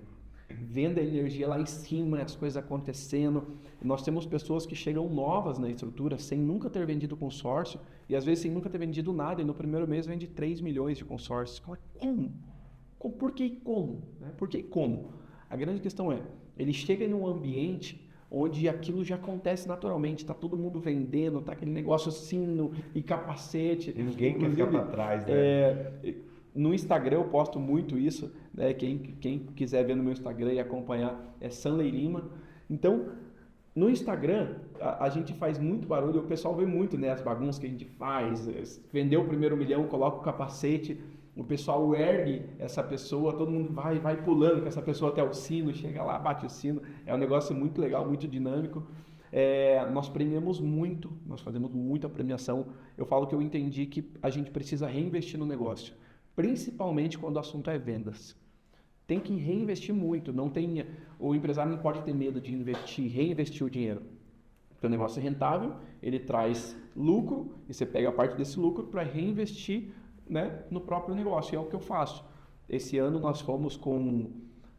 Venda a energia lá em cima, as coisas acontecendo. Nós temos pessoas que chegam novas na estrutura sem nunca ter vendido consórcio e às vezes sem nunca ter vendido nada e no primeiro mês vende 3 milhões de consórcios. Fala, como? Por que como? Por que como? A grande questão é, ele chega em um ambiente onde aquilo já acontece naturalmente, está todo mundo vendendo, tá aquele negócio sino e capacete. E ninguém quer ficar para trás, né? No Instagram eu posto muito isso, né? Quem quiser ver no meu Instagram e acompanhar é Sanley Lima. Então, no Instagram a gente faz muito barulho, o pessoal vê muito, né, as bagunças que a gente faz. Vendeu o primeiro milhão, coloca o capacete, o pessoal ergue essa pessoa, todo mundo vai pulando com essa pessoa até o sino, chega lá, bate o sino. É um negócio muito legal, muito dinâmico. Nós premiamos muito, nós fazemos muita premiação. Eu falo que eu entendi que a gente precisa reinvestir no negócio. Principalmente quando o assunto é vendas. Tem que reinvestir muito. O empresário não pode ter medo de reinvestir o dinheiro. Porque o negócio é rentável, ele traz lucro, e você pega a parte desse lucro para reinvestir, né, no próprio negócio. E é o que eu faço. Esse ano nós fomos com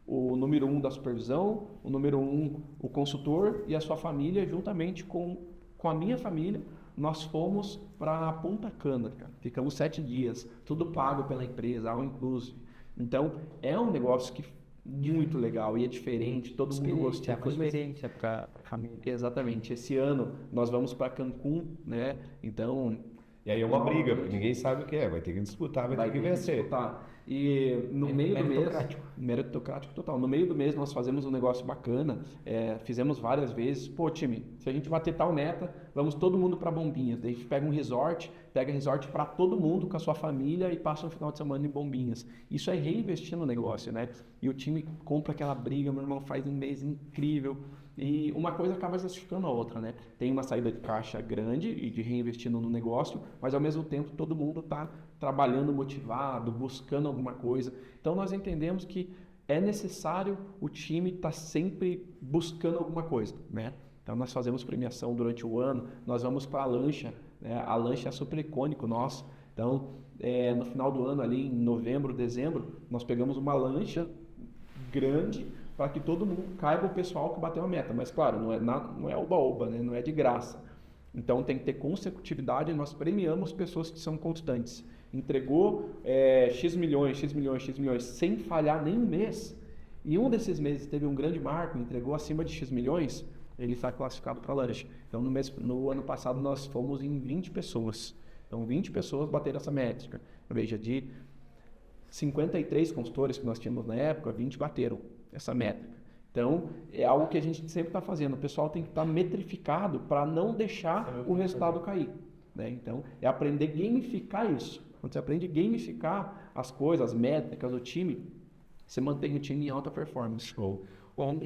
o número 1 da supervisão, o número 1, o consultor e a sua família, juntamente com a minha família. Nós fomos para Punta Cana, cara. Ficamos 7 dias, tudo pago pela empresa, all inclusive. Então, é um negócio muito legal e é diferente, todo mundo gostou. Experiência para a família. Exatamente. Esse ano nós vamos para Cancún, né? Então... E aí é uma briga, porque ninguém sabe o que é, vai ter que disputar, vai ter que vencer. Disputar. E no meio do mês... Meritocrático total. No meio do mês nós fazemos um negócio bacana, fizemos várias vezes. Pô, time, se a gente bater tal meta, vamos todo mundo para Bombinhas. Daí pega resort para todo mundo com a sua família e passa um final de semana em Bombinhas. Isso é reinvestir no negócio, né? E o time compra aquela briga, meu irmão faz um mês incrível. E uma coisa acaba justificando a outra, né? Tem uma saída de caixa grande e de reinvestindo no negócio, mas ao mesmo tempo todo mundo está trabalhando motivado, buscando alguma coisa. Então nós entendemos que é necessário o time estar sempre buscando alguma coisa, né? Então nós fazemos premiação durante o ano, nós vamos para a lancha, né? A lancha é super icônico nosso. Então, no final do ano, ali em novembro, dezembro, nós pegamos uma lancha grande para que todo mundo caiba o pessoal que bateu a meta. Mas claro, não é oba-oba, né? Não é de graça. Então tem que ter consecutividade e nós premiamos pessoas que são constantes. Entregou X milhões, X milhões, X milhões, sem falhar nem um mês. E um desses meses teve um grande marco, entregou acima de X milhões, ele está classificado para a lancha. Então no ano passado nós fomos em 20 pessoas. Então 20 pessoas bateram essa métrica. Veja, de 53 consultores que nós tínhamos na época, 20 bateram essa métrica. Então, é algo que a gente sempre está fazendo. O pessoal tem que estar metrificado para não deixar o resultado cair, né? Então, é aprender a gamificar isso. Quando você aprende a gamificar as coisas, as métricas do time, você mantém o time em alta performance. Show. Bom,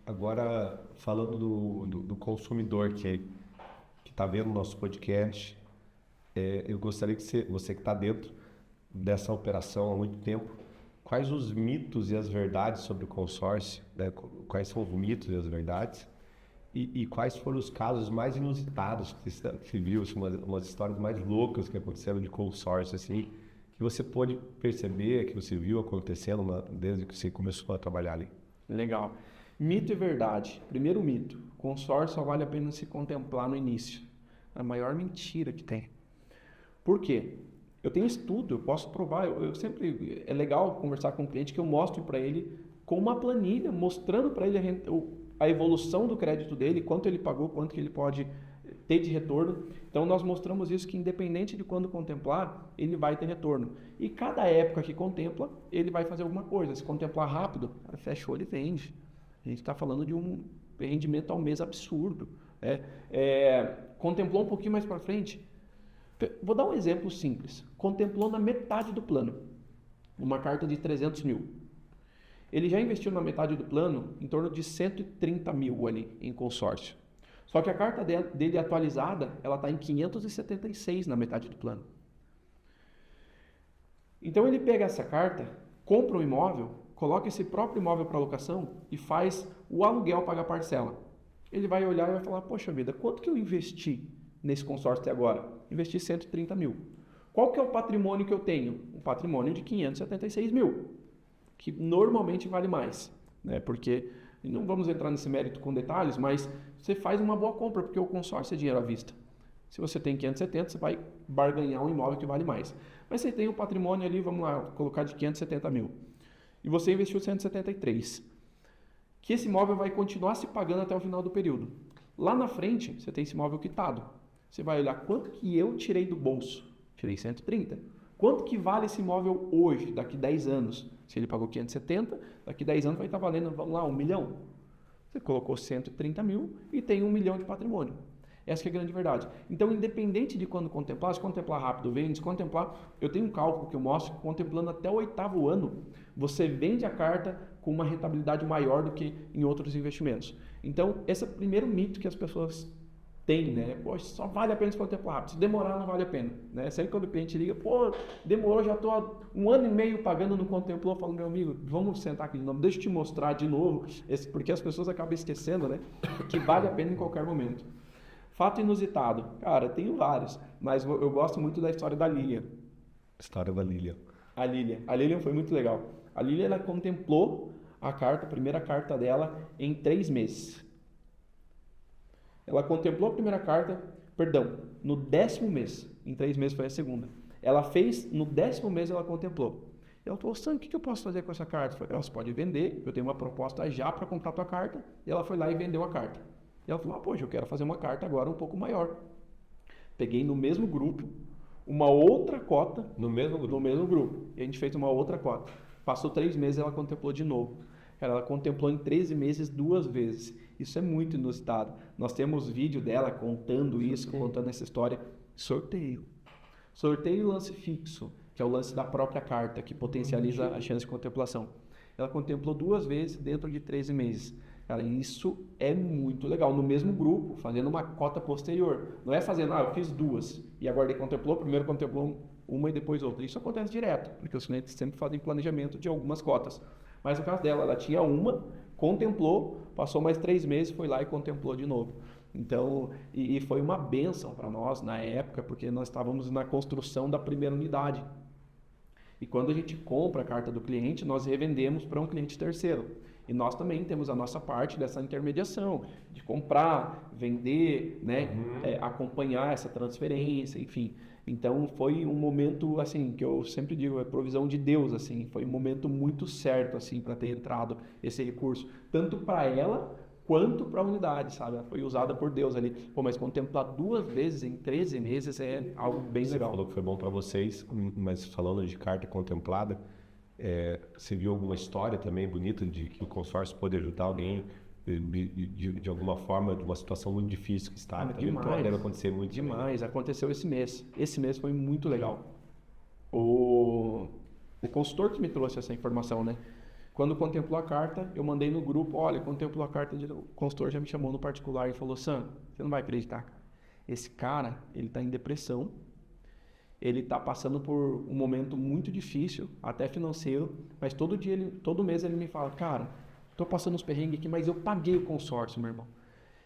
agora falando do consumidor que está vendo o nosso podcast, eu gostaria que você que está dentro dessa operação há muito tempo, quais os mitos e as verdades sobre o consórcio, né? Quais são os mitos e as verdades, e quais foram os casos mais inusitados que você viu, assim, umas histórias mais loucas que aconteceram de consórcio, assim, que você pôde perceber, que você viu acontecendo desde que você começou a trabalhar ali? Legal. Mito e verdade. Primeiro mito, consórcio só vale a pena se contemplar no início. A maior mentira que tem. Por quê? Eu tenho estudo, eu posso provar, eu sempre, é legal conversar com o cliente que eu mostro para ele com uma planilha, mostrando para ele a evolução do crédito dele, quanto ele pagou, quanto que ele pode ter de retorno. Então nós mostramos isso, que independente de quando contemplar, ele vai ter retorno. E cada época que contempla, ele vai fazer alguma coisa. Se contemplar rápido, fechou, ele vende. A gente está falando de um rendimento ao mês absurdo. Contemplou um pouquinho mais para frente. Vou dar um exemplo simples. Contemplou na metade do plano, uma carta de 300 mil. Ele já investiu na metade do plano em torno de 130 mil ali em consórcio. Só que a carta dele atualizada, ela está em 576 na metade do plano. Então ele pega essa carta, compra um imóvel, coloca esse próprio imóvel para locação e faz o aluguel pagar parcela. Ele vai olhar e vai falar, poxa vida, quanto que eu investi nesse consórcio até agora? Investi 130 mil. Qual que é o patrimônio que eu tenho? Um patrimônio de 576 mil, que normalmente vale mais, né? Porque, não vamos entrar nesse mérito com detalhes, mas você faz uma boa compra, porque o consórcio é dinheiro à vista. Se você tem 570, você vai barganhar um imóvel que vale mais. Mas você tem um patrimônio ali, vamos lá, colocar de 570 mil. E você investiu 173. Que esse imóvel vai continuar se pagando até o final do período. Lá na frente, você tem esse imóvel quitado. Você vai olhar quanto que eu tirei do bolso. Tirei 130. Quanto que vale esse imóvel hoje, daqui 10 anos? Se ele pagou 570, daqui 10 anos vai estar valendo, vamos lá, 1 milhão. Você colocou 130 mil e tem 1 milhão de patrimônio. Essa que é a grande verdade. Então, independente de quando contemplar, se contemplar rápido, vende, se contemplar... Eu tenho um cálculo que eu mostro que contemplando até o 8º ano, você vende a carta com uma rentabilidade maior do que em outros investimentos. Então, esse é o primeiro mito que as pessoas têm, né? Poxa, só vale a pena se contemplar rápido. Se demorar, não vale a pena, né? Sempre quando o cliente liga, pô, demorou, já estou há 1 ano e meio pagando, não contemplou, eu falo, meu amigo, vamos sentar aqui de novo, deixa eu te mostrar de novo, porque as pessoas acabam esquecendo, né? Que vale a pena em qualquer momento. Fato inusitado. Cara, tenho vários, mas eu gosto muito da história da Lilian. História da Lilian. A Lilian foi muito legal. A Lilian, ela contemplou a primeira carta dela em 3 meses. Ela contemplou a primeira carta, no 10º mês. Em 3 meses foi a segunda. Ela fez, no 10º mês ela contemplou. Eu falei, Sam, o que eu posso fazer com essa carta? Eu falei, você pode vender, eu tenho uma proposta já para comprar a tua carta. E ela foi lá e vendeu a carta. E ela falou, poxa, eu quero fazer uma carta agora um pouco maior. Peguei no mesmo grupo, uma outra cota. No mesmo grupo. E a gente fez uma outra cota. Passou 3 meses e ela contemplou de novo. Ela contemplou em 13 meses 2 vezes. Isso é muito inusitado. Nós temos vídeo dela contando isso, contando essa história. Sorteio e lance fixo, que é o lance da própria carta, que potencializa a chance de contemplação. Ela contemplou 2 vezes dentro de 13 meses. Cara, isso é muito legal. No mesmo grupo, fazendo uma cota posterior. Não é fazendo, eu fiz 2 e agora ele contemplou, primeiro contemplou uma e depois outra. Isso acontece direto, porque os clientes sempre fazem planejamento de algumas cotas. Mas no caso dela, ela tinha uma, contemplou, passou mais 3 meses, foi lá e contemplou de novo. Então, e foi uma bênção para nós na época, porque nós estávamos na construção da primeira unidade. E quando a gente compra a carta do cliente, nós revendemos para um cliente terceiro. E nós também temos a nossa parte dessa intermediação, de comprar, vender, né, acompanhar essa transferência, enfim. Então foi um momento, assim, que eu sempre digo, é provisão de Deus, assim, foi um momento muito certo, assim, para ter entrado esse recurso, tanto para ela quanto para a unidade, sabe? Ela foi usada por Deus ali. Pô, mas contemplar 2 vezes em 13 meses é algo bem legal. Você falou que foi bom para vocês, mas falando de carta contemplada, você viu alguma história também bonita de que o consórcio pode ajudar alguém de alguma forma, de uma situação muito difícil que está? Demais. Deve acontecer muito. Demais. Também. Aconteceu esse mês. Esse mês foi muito legal. O consultor que me trouxe essa informação, né? Quando contemplou a carta, eu mandei no grupo, olha, contemplou a carta, o consultor já me chamou no particular e falou, Sam, você não vai acreditar. Esse cara, ele está em depressão, ele está passando por um momento muito difícil, até financeiro, mas todo mês ele me fala, cara, estou passando uns perrengues aqui, mas eu paguei o consórcio, meu irmão.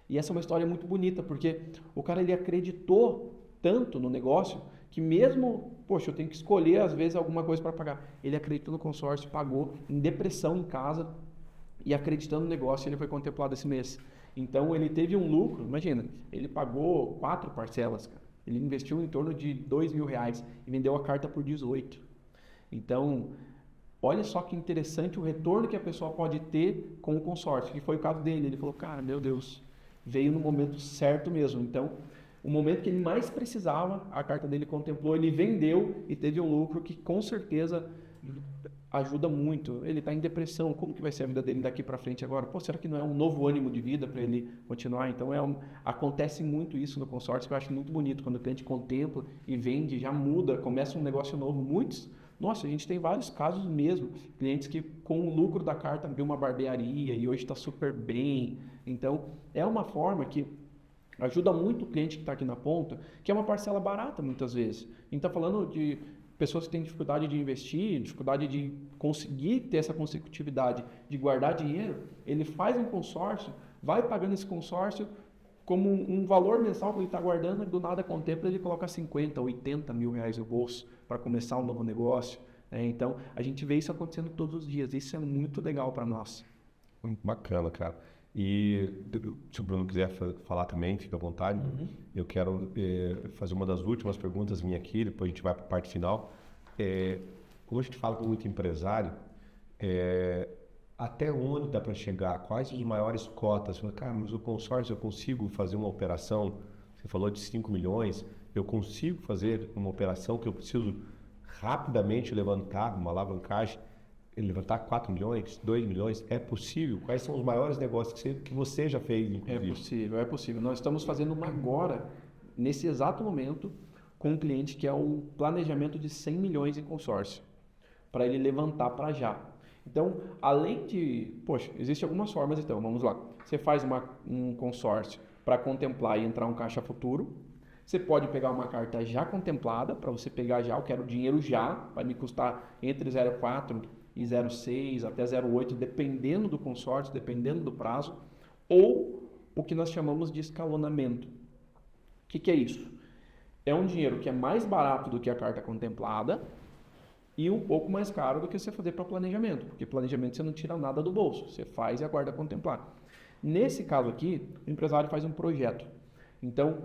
E essa é uma história muito bonita, porque o cara, ele acreditou tanto no negócio, que mesmo, poxa, eu tenho que escolher às vezes alguma coisa para pagar. Ele acreditou no consórcio, pagou, em depressão em casa, e acreditando no negócio, ele foi contemplado esse mês. Então ele teve um lucro, imagina, ele pagou 4 parcelas, cara. Ele investiu em torno de R$2.000 e vendeu a carta por 18. Então, olha só que interessante o retorno que a pessoa pode ter com o consórcio, que foi o caso dele. Ele falou, cara, meu Deus, veio no momento certo mesmo. Então, o momento que ele mais precisava, a carta dele contemplou, ele vendeu e teve um lucro que com certeza ajuda muito. Ele está em depressão, como que vai ser a vida dele daqui para frente agora? Pô, será que não é um novo ânimo de vida para ele continuar? Então acontece muito isso no consórcio, que eu acho muito bonito, quando o cliente contempla e vende, já muda, começa um negócio novo. Nossa, a gente tem vários casos mesmo, clientes que com o lucro da carta abriu uma barbearia e hoje está super bem. Então é uma forma que ajuda muito o cliente que está aqui na ponta, que é uma parcela barata muitas vezes. A gente está falando de pessoas que têm dificuldade de investir, dificuldade de conseguir ter essa consecutividade, de guardar dinheiro. Ele faz um consórcio, vai pagando esse consórcio como um valor mensal que ele está guardando, e do nada contempla, ele coloca 50, 80 mil reais no bolso para começar um novo negócio. Então, a gente vê isso acontecendo todos os dias. Isso é muito legal para nós. Muito bacana, cara. E se o Bruno quiser falar também, fica à vontade. Eu quero fazer uma das últimas perguntas minha aqui, depois a gente vai para a parte final. Como a gente fala com muito empresário, até onde dá para chegar? Quais as maiores cotas? Cara, mas o consórcio, eu consigo fazer uma operação, você falou de 5 milhões, eu consigo fazer uma operação que eu preciso rapidamente levantar, uma alavancagem, levantar 4 milhões, 2 milhões, é possível? Quais são os maiores negócios que você já fez, inclusive? É possível. Nós estamos fazendo uma agora, nesse exato momento, com um cliente que é um planejamento de 100 milhões em consórcio, para ele levantar para já. Então, além de... Poxa, existem algumas formas, então, vamos lá. Você faz um consórcio para contemplar e entrar um caixa futuro. Você pode pegar uma carta já contemplada, para você pegar já, eu quero dinheiro já, vai me custar entre 0,4 e 0,6 até 0,8, dependendo do consórcio, dependendo do prazo, ou o que nós chamamos de escalonamento. O que é isso? É um dinheiro que é mais barato do que a carta contemplada e um pouco mais caro do que você fazer para planejamento, porque planejamento você não tira nada do bolso, você faz e aguarda contemplar. Nesse caso aqui, o empresário faz um projeto. Então,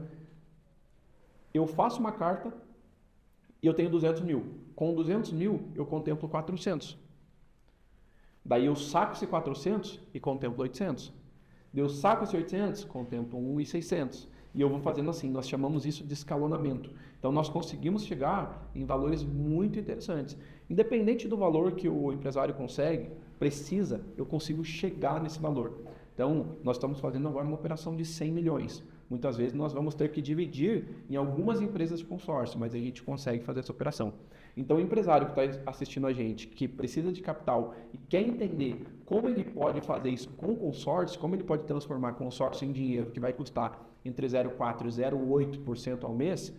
eu faço uma carta e eu tenho 200 mil. Com 200 mil, eu contemplo 400. Daí eu saco esse 400 e contemplo 800. Daí eu saco esse 800, contemplo 1.600. E eu vou fazendo assim, nós chamamos isso de escalonamento. Então nós conseguimos chegar em valores muito interessantes. Independente do valor que o empresário precisa, eu consigo chegar nesse valor. Então nós estamos fazendo agora uma operação de 100 milhões. Muitas vezes nós vamos ter que dividir em algumas empresas de consórcio, mas a gente consegue fazer essa operação. Então o empresário que está assistindo a gente, que precisa de capital e quer entender como ele pode fazer isso com consórcio, como ele pode transformar consórcio em dinheiro que vai custar entre 0,4% e 0,8% ao mês,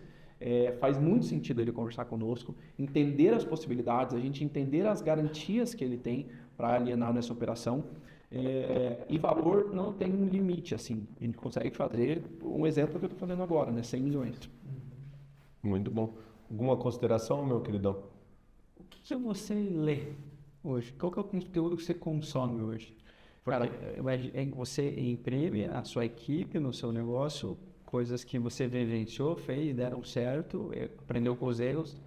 faz muito sentido ele conversar conosco, entender as possibilidades, a gente entender as garantias que ele tem para alienar nessa operação. E valor não tem um limite, assim. A gente consegue fazer um exemplo que eu estou fazendo agora, né? 100 milhões. Muito bom. Alguma consideração, meu queridão? O que você lê hoje? Qual que é o conteúdo que você consome hoje? Cara, você imprime a sua equipe no seu negócio, coisas que você vivenciou, fez, deram certo, aprendeu com os erros.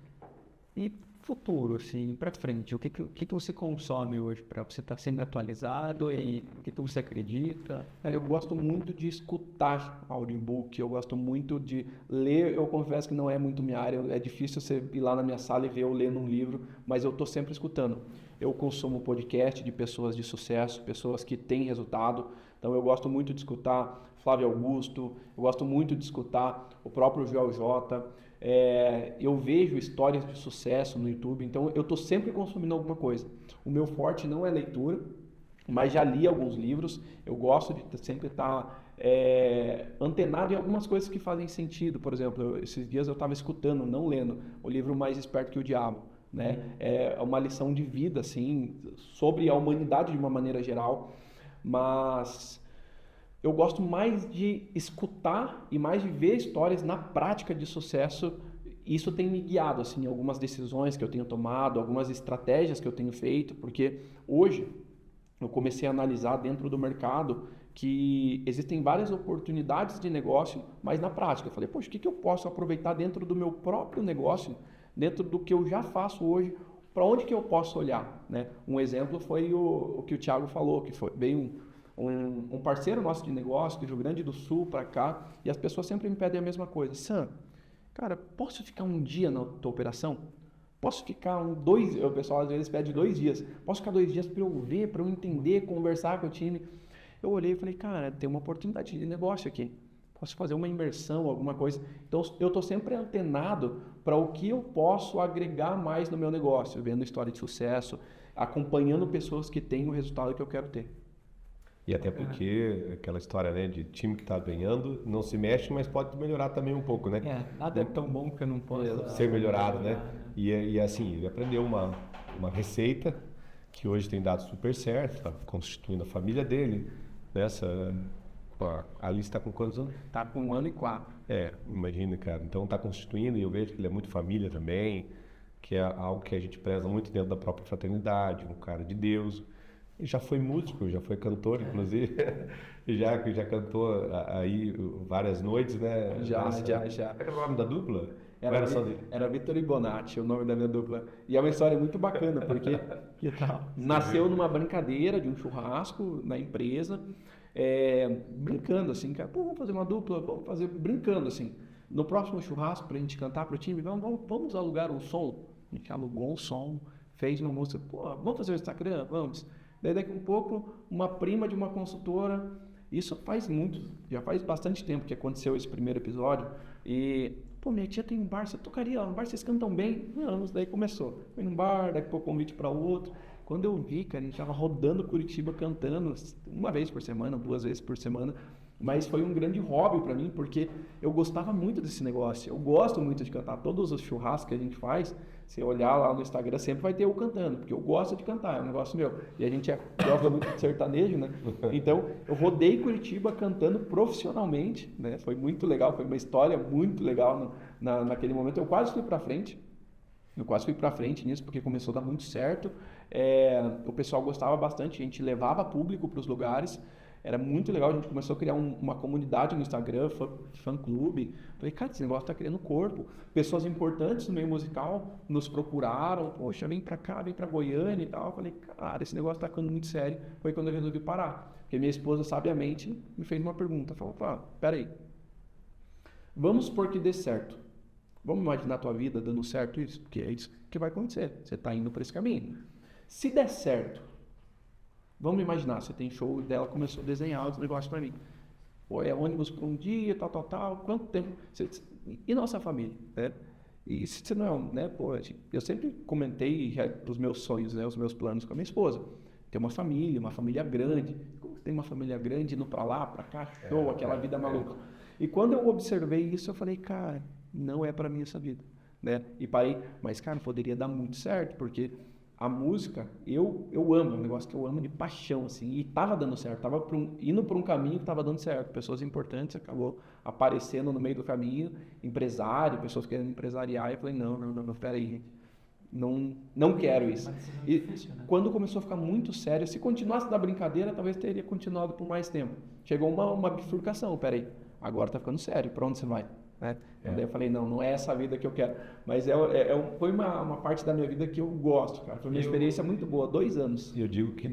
E futuro, assim, para frente, o que você consome hoje para você estar sendo atualizado e o que você acredita? Eu gosto muito de escutar audiobook, eu gosto muito de ler, eu confesso que não é muito minha área, é difícil você ir lá na minha sala e ver eu lendo um livro, mas eu estou sempre escutando. Eu consumo podcast de pessoas de sucesso, pessoas que têm resultado, então eu gosto muito de escutar Flávio Augusto, eu gosto muito de escutar o próprio Joel J. Eu vejo histórias de sucesso no YouTube, então eu estou sempre consumindo alguma coisa. O meu forte não é leitura, mas já li alguns livros. Eu gosto de sempre estar antenado em algumas coisas que fazem sentido. Por exemplo, esses dias eu estava escutando, não lendo, o livro Mais Esperto que o Diabo. Né? É uma lição de vida, assim, sobre a humanidade de uma maneira geral, mas eu gosto mais de escutar e mais de ver histórias na prática de sucesso. Isso tem me guiado, assim, algumas decisões que eu tenho tomado, algumas estratégias que eu tenho feito, porque hoje eu comecei a analisar dentro do mercado que existem várias oportunidades de negócio, mas na prática eu falei, poxa, o que eu posso aproveitar dentro do meu próprio negócio, dentro do que eu já faço hoje, para onde que eu posso olhar, né? Um exemplo foi o que o Thiago falou, que veio um parceiro nosso de negócio do Rio Grande do Sul para cá, e as pessoas sempre me pedem a mesma coisa. Sam, cara, posso ficar um dia na tua operação? Posso ficar o pessoal às vezes pede 2 dias. Posso ficar 2 dias para eu ver, para eu entender, conversar com o time? Eu olhei e falei, cara, tem uma oportunidade de negócio aqui. Posso fazer uma imersão, alguma coisa. Então, eu estou sempre antenado para o que eu posso agregar mais no meu negócio, vendo história de sucesso, acompanhando pessoas que têm o resultado que eu quero ter. E até porque aquela história, né, de time que está ganhando, não se mexe, mas pode melhorar também um pouco, né? Nada é tão bom que eu não possa ser melhorado, né? E assim, ele aprendeu uma receita que hoje tem dado super certo, está constituindo a família dele. A Alice está com quantos anos? Está com 1 ano e 4. Imagina, cara. Então está constituindo, e eu vejo que ele é muito família também, que é algo que a gente preza muito dentro da própria fraternidade, um cara de Deus. Ele já foi músico, já foi cantor, inclusive, e já cantou aí várias noites, né? Já. Como é o nome da dupla? Era Vitor e Bonatti, o nome da minha dupla. E é uma história muito bacana, porque nasceu numa brincadeira de um churrasco na empresa, brincando assim, cara, vamos fazer uma dupla, vamos fazer brincando assim. No próximo churrasco, pra gente cantar pro time, vamos alugar um som. A gente alugou um som, fez uma música, vamos fazer o Instagram? Vamos. Daí daqui a um pouco, uma prima de uma consultora, isso já faz bastante tempo que aconteceu esse primeiro episódio, e, minha tia tem um bar, você tocaria lá no bar, vocês cantam bem? Vamos, daí começou. Foi num bar, daqui a pouco convite para outro. Quando eu vi, cara, a gente estava rodando Curitiba cantando, 1 vez por semana, 2 vezes por semana, mas foi um grande hobby para mim, porque eu gostava muito desse negócio, eu gosto muito de cantar. Todos os churrascos que a gente faz, se olhar lá no Instagram, sempre vai ter eu cantando, porque eu gosto de cantar, é um negócio meu. E a gente gosta muito de sertanejo, né? Então, eu rodei Curitiba cantando profissionalmente, né? Foi muito legal, foi uma história muito legal naquele momento. Eu quase fui para frente nisso, porque começou a dar muito certo. O pessoal gostava bastante, a gente levava público para os lugares. Era muito legal, a gente começou a criar uma comunidade no Instagram, fã-clube. Falei, cara, esse negócio tá criando corpo. Pessoas importantes no meio musical nos procuraram, poxa, vem pra cá, vem pra Goiânia e tal. Falei, cara, esse negócio tá ficando muito sério. Foi quando eu resolvi parar. Porque minha esposa, sabiamente, me fez uma pergunta. Falou, peraí, vamos supor que dê certo. Vamos imaginar a tua vida dando certo isso? Porque é isso que vai acontecer. Você tá indo por esse caminho. Se der certo, vamos imaginar, você tem show dela, começou a desenhar os negócios para mim. É ônibus por um dia, tal, quanto tempo? E nossa família, né? E se você não, né? Eu sempre comentei os meus sonhos, né? Os meus planos com a minha esposa. Ter uma família grande. Como tem uma família grande, indo para lá, para cá, show, aquela vida maluca. E quando eu observei isso, eu falei, cara, não é para mim essa vida, né? E parei, mas cara, poderia dar muito certo, porque a música, eu amo, é um negócio que eu amo de paixão, assim, e tava dando certo, tava indo por um caminho que tava dando certo, pessoas importantes acabou aparecendo no meio do caminho, empresário, pessoas querendo empresariar, e eu falei, não, peraí, gente, não quero isso. E quando começou a ficar muito sério, se continuasse da brincadeira, talvez teria continuado por mais tempo. Chegou uma bifurcação, peraí, agora tá ficando sério, pra onde você vai? Né? Daí eu falei, não é essa vida que eu quero. Mas foi uma parte da minha vida que eu gosto, cara. Foi uma experiência muito boa, 2 anos. E eu digo que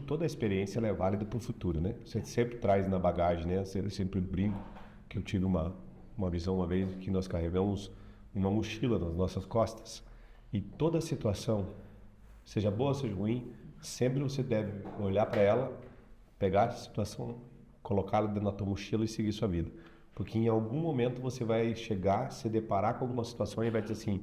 toda a experiência ela é válida para o futuro, né? Você sempre traz na bagagem, né? Eu sempre brinco que eu tive uma visão uma vez que nós carregamos uma mochila nas nossas costas. E toda situação, seja boa, seja ruim, sempre você deve olhar para ela, pegar a situação, colocá-la dentro da tua mochila e seguir sua vida. Porque em algum momento você vai chegar, se deparar com alguma situação e vai dizer assim,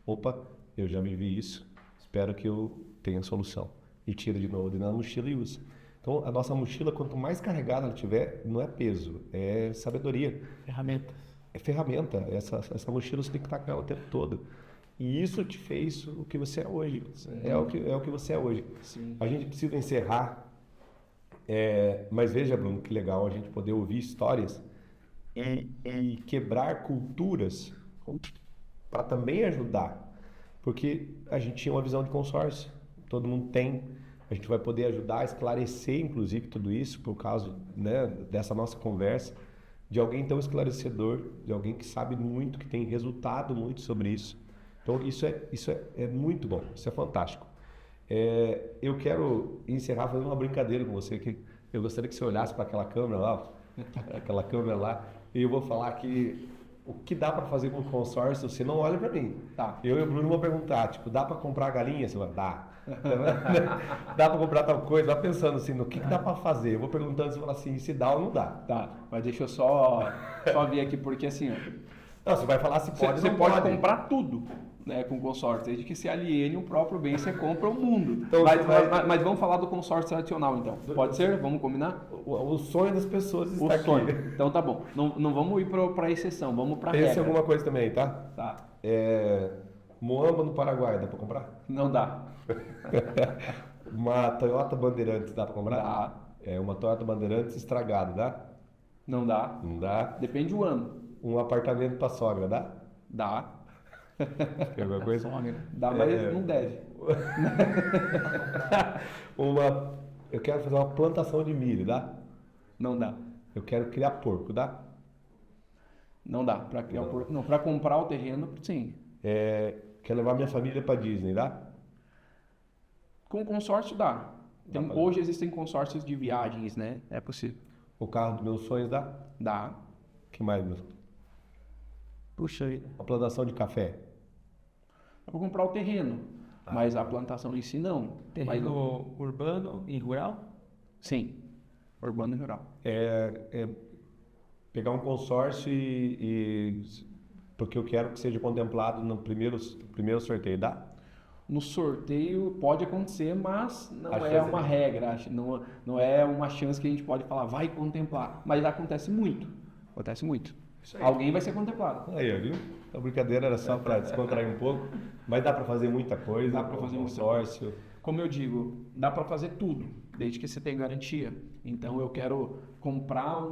opa, eu já vivi isso, espero que eu tenha solução. E tira de novo dentro da mochila e usa. Então a nossa mochila, quanto mais carregada ela tiver, não é peso, é sabedoria. Ferramenta. É ferramenta. Essa mochila você tem que estar com ela o tempo todo. E isso te fez o que você é hoje. É o que você é hoje. Sim. A gente precisa encerrar, mas veja, Bruno, que legal a gente poder ouvir histórias e quebrar culturas para também ajudar. Porque a gente tinha uma visão de consórcio, todo mundo tem. A gente vai poder ajudar a esclarecer, inclusive, tudo isso por causa, né, dessa nossa conversa, de alguém tão esclarecedor, de alguém que sabe muito, que tem resultado muito sobre isso. Então, isso é muito bom, isso é fantástico. Eu quero encerrar fazendo uma brincadeira com você, que eu gostaria que você olhasse para aquela câmera lá, e eu vou falar que o que dá para fazer com o consórcio, você não olha para mim. Tá. Eu e o Bruno vamos perguntar, tipo, dá para comprar galinha? Você vai, dá. Dá para comprar tal coisa? Vai pensando assim, no que dá para fazer? Eu vou perguntando, você fala assim, se dá ou não dá. Tá, mas deixa eu só ver aqui, porque assim, Não, você vai falar se pode ou você não pode comprar tudo, né, com consórcio, desde que se aliene o próprio bem, você compra o mundo. Então, mas vamos falar do consórcio tradicional, então. Pode ser? Vamos combinar? O sonho das pessoas O está sonho. aqui. Então tá bom. Não vamos ir para a exceção, vamos para a Pense em regra. alguma coisa também, tá? Tá. Moamba no Paraguai, dá para comprar? Não dá. Uma Toyota Bandeirantes, dá para comprar? Dá. Uma Toyota Bandeirantes estragada, dá? Não dá. Não dá. Depende do ano. Um apartamento para sogra, dá? Dá. Tem alguma coisa? Dá, mas não deve. Eu quero fazer uma plantação de milho, dá? Não dá. Eu quero criar porco, dá? Não dá. Para criar o porco. Não, para comprar o terreno, sim. Quero levar minha família para Disney, dá? Com consórcio dá. Dá pra- Hoje existem consórcios de viagens, né? É possível. O carro dos meus sonhos, dá? Dá. O que mais? Puxa vida. Uma plantação de café. Dá para comprar o terreno. Mas a plantação em si não. Terreno urbano e rural? Sim. Urbano e rural. Pegar um consórcio porque eu quero que seja contemplado no primeiro sorteio, dá? No sorteio pode acontecer, mas não Acho é que uma regra. Não é uma chance que a gente pode falar, vai contemplar. Mas acontece muito. Acontece muito. Alguém vai ser contemplado. Aí, viu? A brincadeira era só para descontrair um pouco, mas dá para fazer muita coisa. Dá pra fazer um muita consórcio. Como eu digo, dá para fazer tudo, desde que você tenha garantia. Então eu quero comprar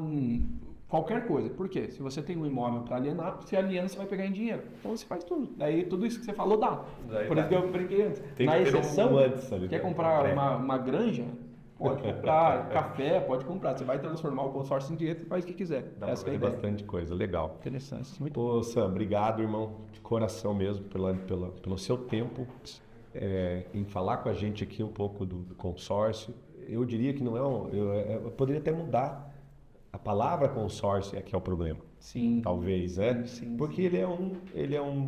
qualquer coisa. Por quê? Se você tem um imóvel para alienar, se aliena, você vai pegar em dinheiro. Então você faz tudo. Daí tudo isso que você falou dá. Daí Por dá. isso que eu brinquei antes. Tem Na que ter um exceção, antes ali, quer né? comprar Pré. uma granja? Pode comprar. Café, pode comprar. Você vai transformar o consórcio em dinheiro, você faz o que quiser. Dá para Essa que é a fazer ideia. bastante coisa, legal. Interessante. Muito Pô, Sam, obrigado, irmão, de coração mesmo, pelo seu tempo em falar com a gente aqui um pouco do consórcio. Eu diria que não eu poderia até mudar. A palavra consórcio é que é o problema, Sim. talvez, né? Sim. Porque ele é um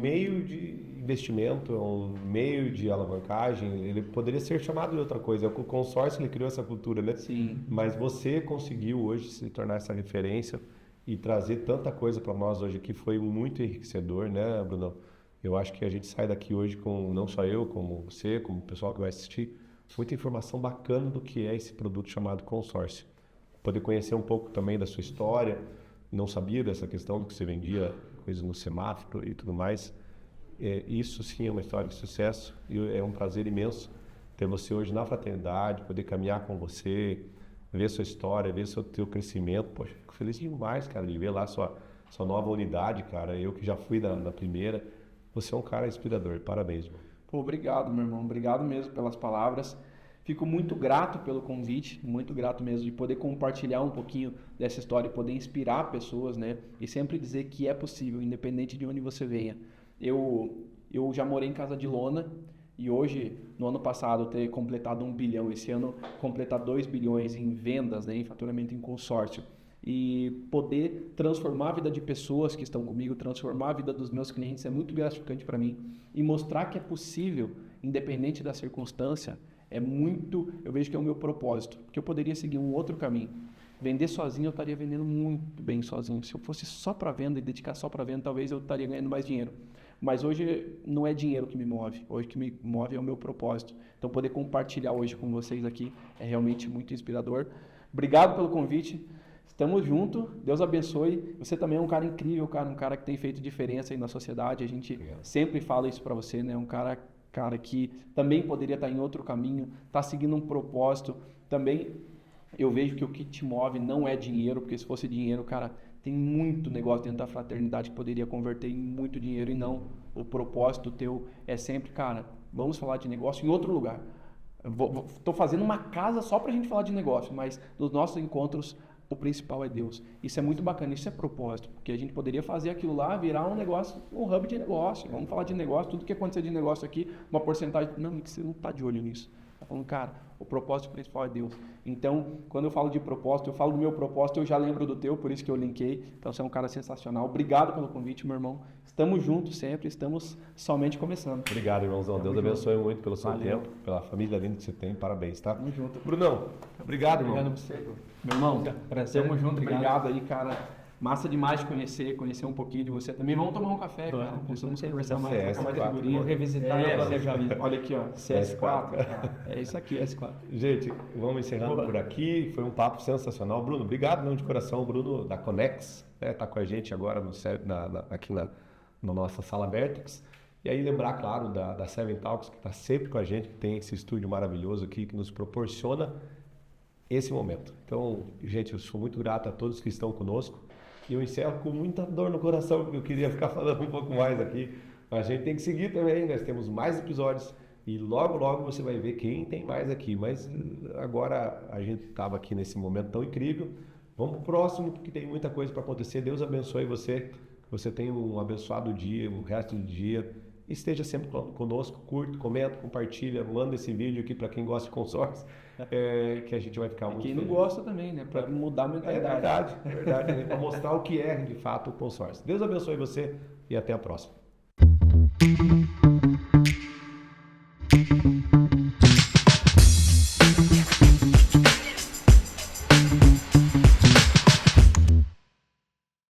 meio de investimento, é um meio de alavancagem, ele poderia ser chamado de outra coisa. O consórcio, ele criou essa cultura, né? Sim. Mas você conseguiu hoje se tornar essa referência e trazer tanta coisa para nós hoje que foi muito enriquecedor, né, Bruno? Eu acho que a gente sai daqui hoje com, não só eu, como você, como o pessoal que vai assistir, muita informação bacana do que é esse produto chamado consórcio. Poder conhecer um pouco também da sua história, não sabia dessa questão do que você vendia coisas no semáforo e tudo mais. isso sim é uma história de sucesso e é um prazer imenso ter você hoje na fraternidade, poder caminhar com você, ver sua história, ver seu teu crescimento. Poxa, fico feliz demais, cara, de ver lá sua nova unidade, cara. Eu que já fui na primeira, você é um cara inspirador. Parabéns, irmão. Pô, obrigado, meu irmão. Obrigado mesmo pelas palavras. Fico muito grato pelo convite, muito grato mesmo de poder compartilhar um pouquinho dessa história e poder inspirar pessoas, né? E sempre dizer que é possível, independente de onde você venha. Eu já morei em casa de lona e hoje, no ano passado, ter completado 1 bilhão, esse ano completar 2 bilhões em vendas, né? Em faturamento em consórcio. E poder transformar a vida de pessoas que estão comigo, transformar a vida dos meus clientes é muito gratificante para mim. E mostrar que é possível, independente da circunstância, eu vejo que é o meu propósito, porque eu poderia seguir um outro caminho. Vender sozinho, eu estaria vendendo muito bem sozinho. Se eu fosse só para venda e dedicar só para venda, talvez eu estaria ganhando mais dinheiro. Mas hoje não é dinheiro que me move, hoje o que me move é o meu propósito. Então poder compartilhar hoje com vocês aqui é realmente muito inspirador. Obrigado pelo convite, estamos juntos, Deus abençoe. Você também é um cara incrível, cara, um cara que tem feito diferença aí na sociedade, a gente sempre fala isso para você, né? Um cara que também poderia estar em outro caminho, está seguindo um propósito. Também eu vejo que o que te move não é dinheiro, porque se fosse dinheiro, cara, tem muito negócio dentro da fraternidade que poderia converter em muito dinheiro e não. O propósito teu é sempre, cara, vamos falar de negócio em outro lugar. Estou fazendo uma casa só para a gente falar de negócio, mas nos nossos encontros o principal é Deus. Isso é muito bacana, isso é propósito, porque a gente poderia fazer aquilo lá, virar um negócio, um hub de negócio. Vamos falar de negócio, tudo que acontecer de negócio aqui, uma porcentagem. Não, você não está de olho nisso. Está falando, cara, o propósito principal é Deus. Então, quando eu falo de propósito, eu falo do meu propósito, eu já lembro do teu, por isso que eu linkei. Então, você é um cara sensacional. Obrigado pelo convite, meu irmão. Estamos juntos sempre, estamos somente começando. Obrigado, irmãozão. Deus abençoe muito pelo seu Valeu. tempo, pela família linda que você tem. Parabéns, tá? Tamo junto. Brunão, obrigado, irmão. Obrigado a você. Meu irmão, Prazer. tamo junto. Obrigado. Obrigado aí, cara. Massa demais de conhecer um pouquinho de você também. Vamos tomar um café, cara. Vamos conversar mais, trocar mais CS4. figurinha. Vou revisitar meu planejamento. Olha aqui, ó. CS4. Cara. É isso aqui, S4. Gente, vamos encerrando Boa. por aqui. Foi um papo sensacional. Bruno, obrigado mesmo de coração. O Bruno da Conex, né, tá com a gente agora aqui na nossa sala Vertex. E aí lembrar, claro, da Seven Talks, que está sempre com a gente, que tem esse estúdio maravilhoso aqui, que nos proporciona esse momento. Então, gente, eu sou muito grato a todos que estão conosco. E eu encerro com muita dor no coração, porque eu queria ficar falando um pouco mais aqui. Mas a gente tem que seguir também, nós temos mais episódios. E logo, logo você vai ver quem tem mais aqui. Mas agora a gente estava aqui nesse momento tão incrível. Vamos pro próximo, porque tem muita coisa para acontecer. Deus abençoe você. Que você tenha um abençoado dia, o resto do dia. Esteja sempre conosco, curte, comenta, compartilha, manda esse vídeo aqui para quem gosta de consórcio, que a gente vai ficar muito Quem feliz. não gosta também, né? Para mudar a mentalidade. É verdade, né? Para mostrar o que é de fato o consórcio. Deus abençoe você e até a próxima.